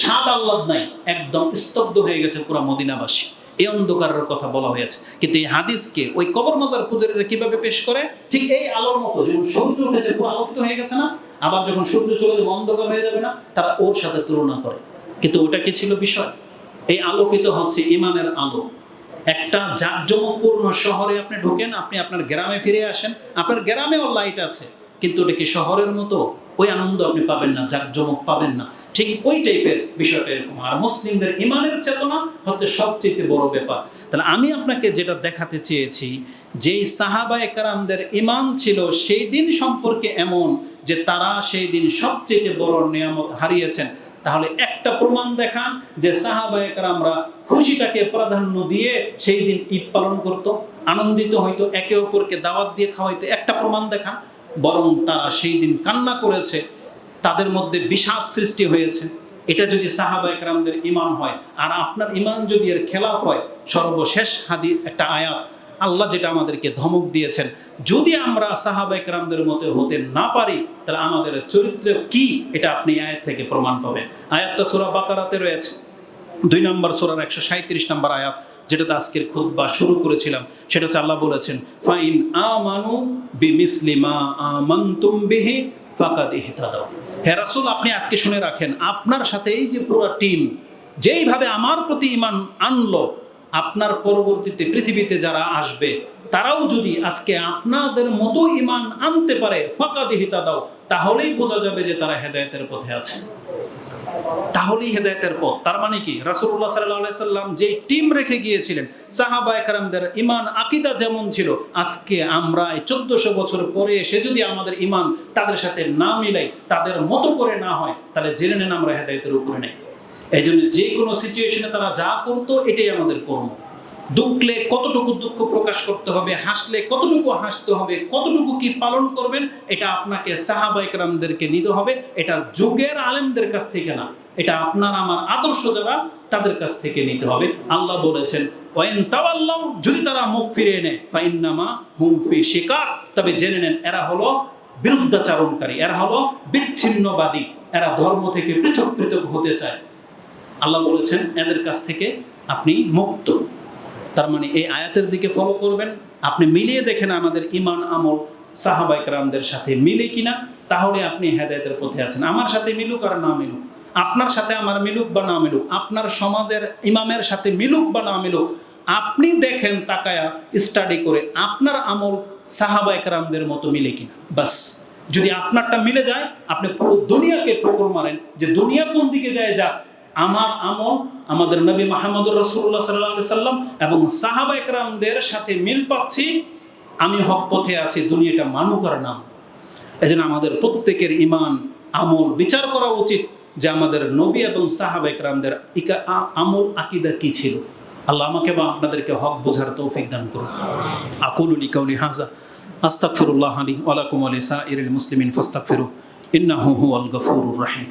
স্বাদ আহ্লাদ নাই, একদম স্তব্ধ হয়ে গেছে পুরা মদিনাবাসী। এই অন্ধকারের কথা বলা হয়েছে। কিন্তু এই হাদিসকে ওই কবর মাজার পূজারীরা কিভাবে পেশ করে? ঠিক এই আলোর মতো, যখন সূর্য উঠেছে পুরো আলোকিত হয়ে গেছে না, আবার যখন সূর্য চলে যাবে অন্ধকার হয়ে যাবে না, তারা ওর সাথে তুলনা করে। কিন্তু ওটা কি ছিল বিষয়? এই আলোকিত হচ্ছে ইমানের আলো। একটা জাঁকজমকপূর্ণ শহরে আপনি ঢোকেন, আপনি আপনার গ্রামে ফিরে আসেন, আপনার গ্রামেও লাইট আছে, কিন্তু ওটা কি শহরের মতো? ওই আনন্দ আপনি পাবেন না, জাঁকজমক পাবেন না। ঠিক ওই টাইপের বিষয়টা এরকম। আর মুসলিমদের ইমানের চেতনা হচ্ছে সবচেয়ে বড় ব্যাপার। তাহলে আমি আপনাকে যেটা দেখাতে চেয়েছি, যেই সাহাবায়ে কেরামদের ইমান ছিল সেই দিন সম্পর্কে এমন যে তারা সেই দিন সবচেয়ে বড় নিয়ামত হারিয়েছেন। তাহলে একটা প্রমাণ দেখান যে সাহাবায়ে কেরামরা খুশিটাকে প্রাধান্য দিয়ে সেই দিন ঈদ পালন করত, আনন্দিত হইতো, একে অপরকে দাওয়াত দিয়ে খাওয়াইতো। একটা প্রমাণ দেখান। বরং তারা সেই দিন কান্না করেছে, তাদের মধ্যে বিষাদ সৃষ্টি হয়েছে। এটা যদি সাহাবায়ে কেরামদের ঈমান হয়, আর আপনার ঈমান যদি এর খেলাফ হয়, সর্বশেষ হাদিস একটা আয়াত আল্লাহ যেটা আমাদেরকে ধমক দিয়েছেন, যদি আমরা সাহাবায়ে কেরামদের মতো হতে না পারি তাহলে আমাদের চরিত্র কি, এটা আপনি আয়াত থেকে প্রমাণ পাবেন। আয়াতটা সূরা বাকারাতে রয়েছে, 2 নম্বর সূরার 137 নম্বর আয়াত। যেটাতে আজকের খুতবা শুরু করেছিলাম, সেটা হচ্ছে আল্লাহ বলেছেন ফাইন আমানু বিমিসলি মা আমানতুম বিহি ফাকাদ ইহতাদাউ। হে রাসূল, আপনি আজকে শুনে রাখেন, আপনার সাথে এই যে পুরো টিম যেইভাবে আমার প্রতি ঈমান আনলো, আপনার পরবর্তীতে পৃথিবীতে যারা আসবে তারাও যদি আজকে আপনাদের মতো ঈমান আনতে পারে ফাকাদ ইহতাদাউ, তাহলেই বোঝা যাবে যে তারা হেদায়েতের পথে আছে, তাহলেই হেদায়েতের পথ। তার মানে কি, রাসূলুল্লাহ সাল্লাল্লাহু আলাইহি সাল্লাম যে টিম রেখে গিয়েছিলেন, সাহাবায়ে কেরামদের ঈমান আকীদা যেমন ছিল, আজকে আমরা এই 1400 বছর পরে এসে যদি আমাদের ঈমান তাদের সাথে না মিলাই, তাদের মতো করে না হয়, তাহলে জেনে নেন আমরা হেদায়েতের উপরে নেই। এই জন্য যে কোনো সিচুয়েশনে তারা যা করতো এটাই আমাদের কর্ম। দুঃখলে কতটুকু দুঃখ প্রকাশ করতে হবে, হাসলে কতটুকু হাসতে হবে, কতটুকু কি পালন করবেন, এটা আপনাকে সাহাবায়ে কেরামদেরকে নিতে হবে। এটা যুগের আলেমদের কাছ থেকে না, এটা আপনার আমার আদর্শ যারা তাদের কাছ থেকে নিতে হবে। আল্লাহ বলেছেন ওয়াইন তাওয়াল্লাউ, যদি তারা মুখ ফিরিয়ে নেয় ফাইন্নামা হুম ফি শিকাক, তবে জেনে নেন এরা হলো বিরুদ্ধাচারণকারী, এরা হলো বিচ্ছিন্নবাদী, এরা ধর্ম থেকে পৃথক পৃথক হতে চায়। আল্লাহ বলেছেন এদের কাছ থেকে আপনি মুক্ত। তার মানে এই আয়াতের দিকে ফলো করবেন, আপনি মিলিয়ে দেখেন আমাদের ঈমান আমল সাহাবায়ে কেরামদের সাথে মিলে কিনা, তাহলে আপনি হেদায়েতের পথে আছেন। আমার সাথে মিলুক আর না মিলুক, আপনার সাথে আমার মিলুক বা না মিলুক, আপনার সমাজের ইমামের সাথে মিলুক বা না মিলুক, আপনি দেখেন তাকায়া স্টাডি করে আপনার আমল সাহাবায়ে কেরামদের মতো মিলে কিনা। বাস, যদি আপনারটা মিলে যায়, আপনি পুরো দুনিয়াকে ঠোকর মারেন যে দুনিয়া কোন দিকে যায় যাক, আমার আমল আমাদের নবী মুহাম্মদুর রাসূলুল্লাহ সাল্লাল্লাহু আলাইহি সাল্লাম এবং সাহাবায়ে কেরামদের সাথে মিল পাচ্ছি, আমি হক পথে আছি, দুনিয়াটা মানুক আর নাম। এজন্য আমাদের প্রত্যেকের ঈমান আমল বিচার করা উচিত যে আমাদের নবী এবং সাহাবায়ে কেরামদের আমল আকীদা কি ছিল। আল্লাহ আমাকে বা আপনাদেরকে হক বোঝার তৌফিক দান করুন। আকুলু লিকাউলি হাযা আস্তাগফিরুল্লাহ লি ওয়া লাকুম ওয়া লিসাইরিল মুসলিমিন ফাস্তাগফিরু ইন্নাহু হুয়াল গফুরুর রহিম।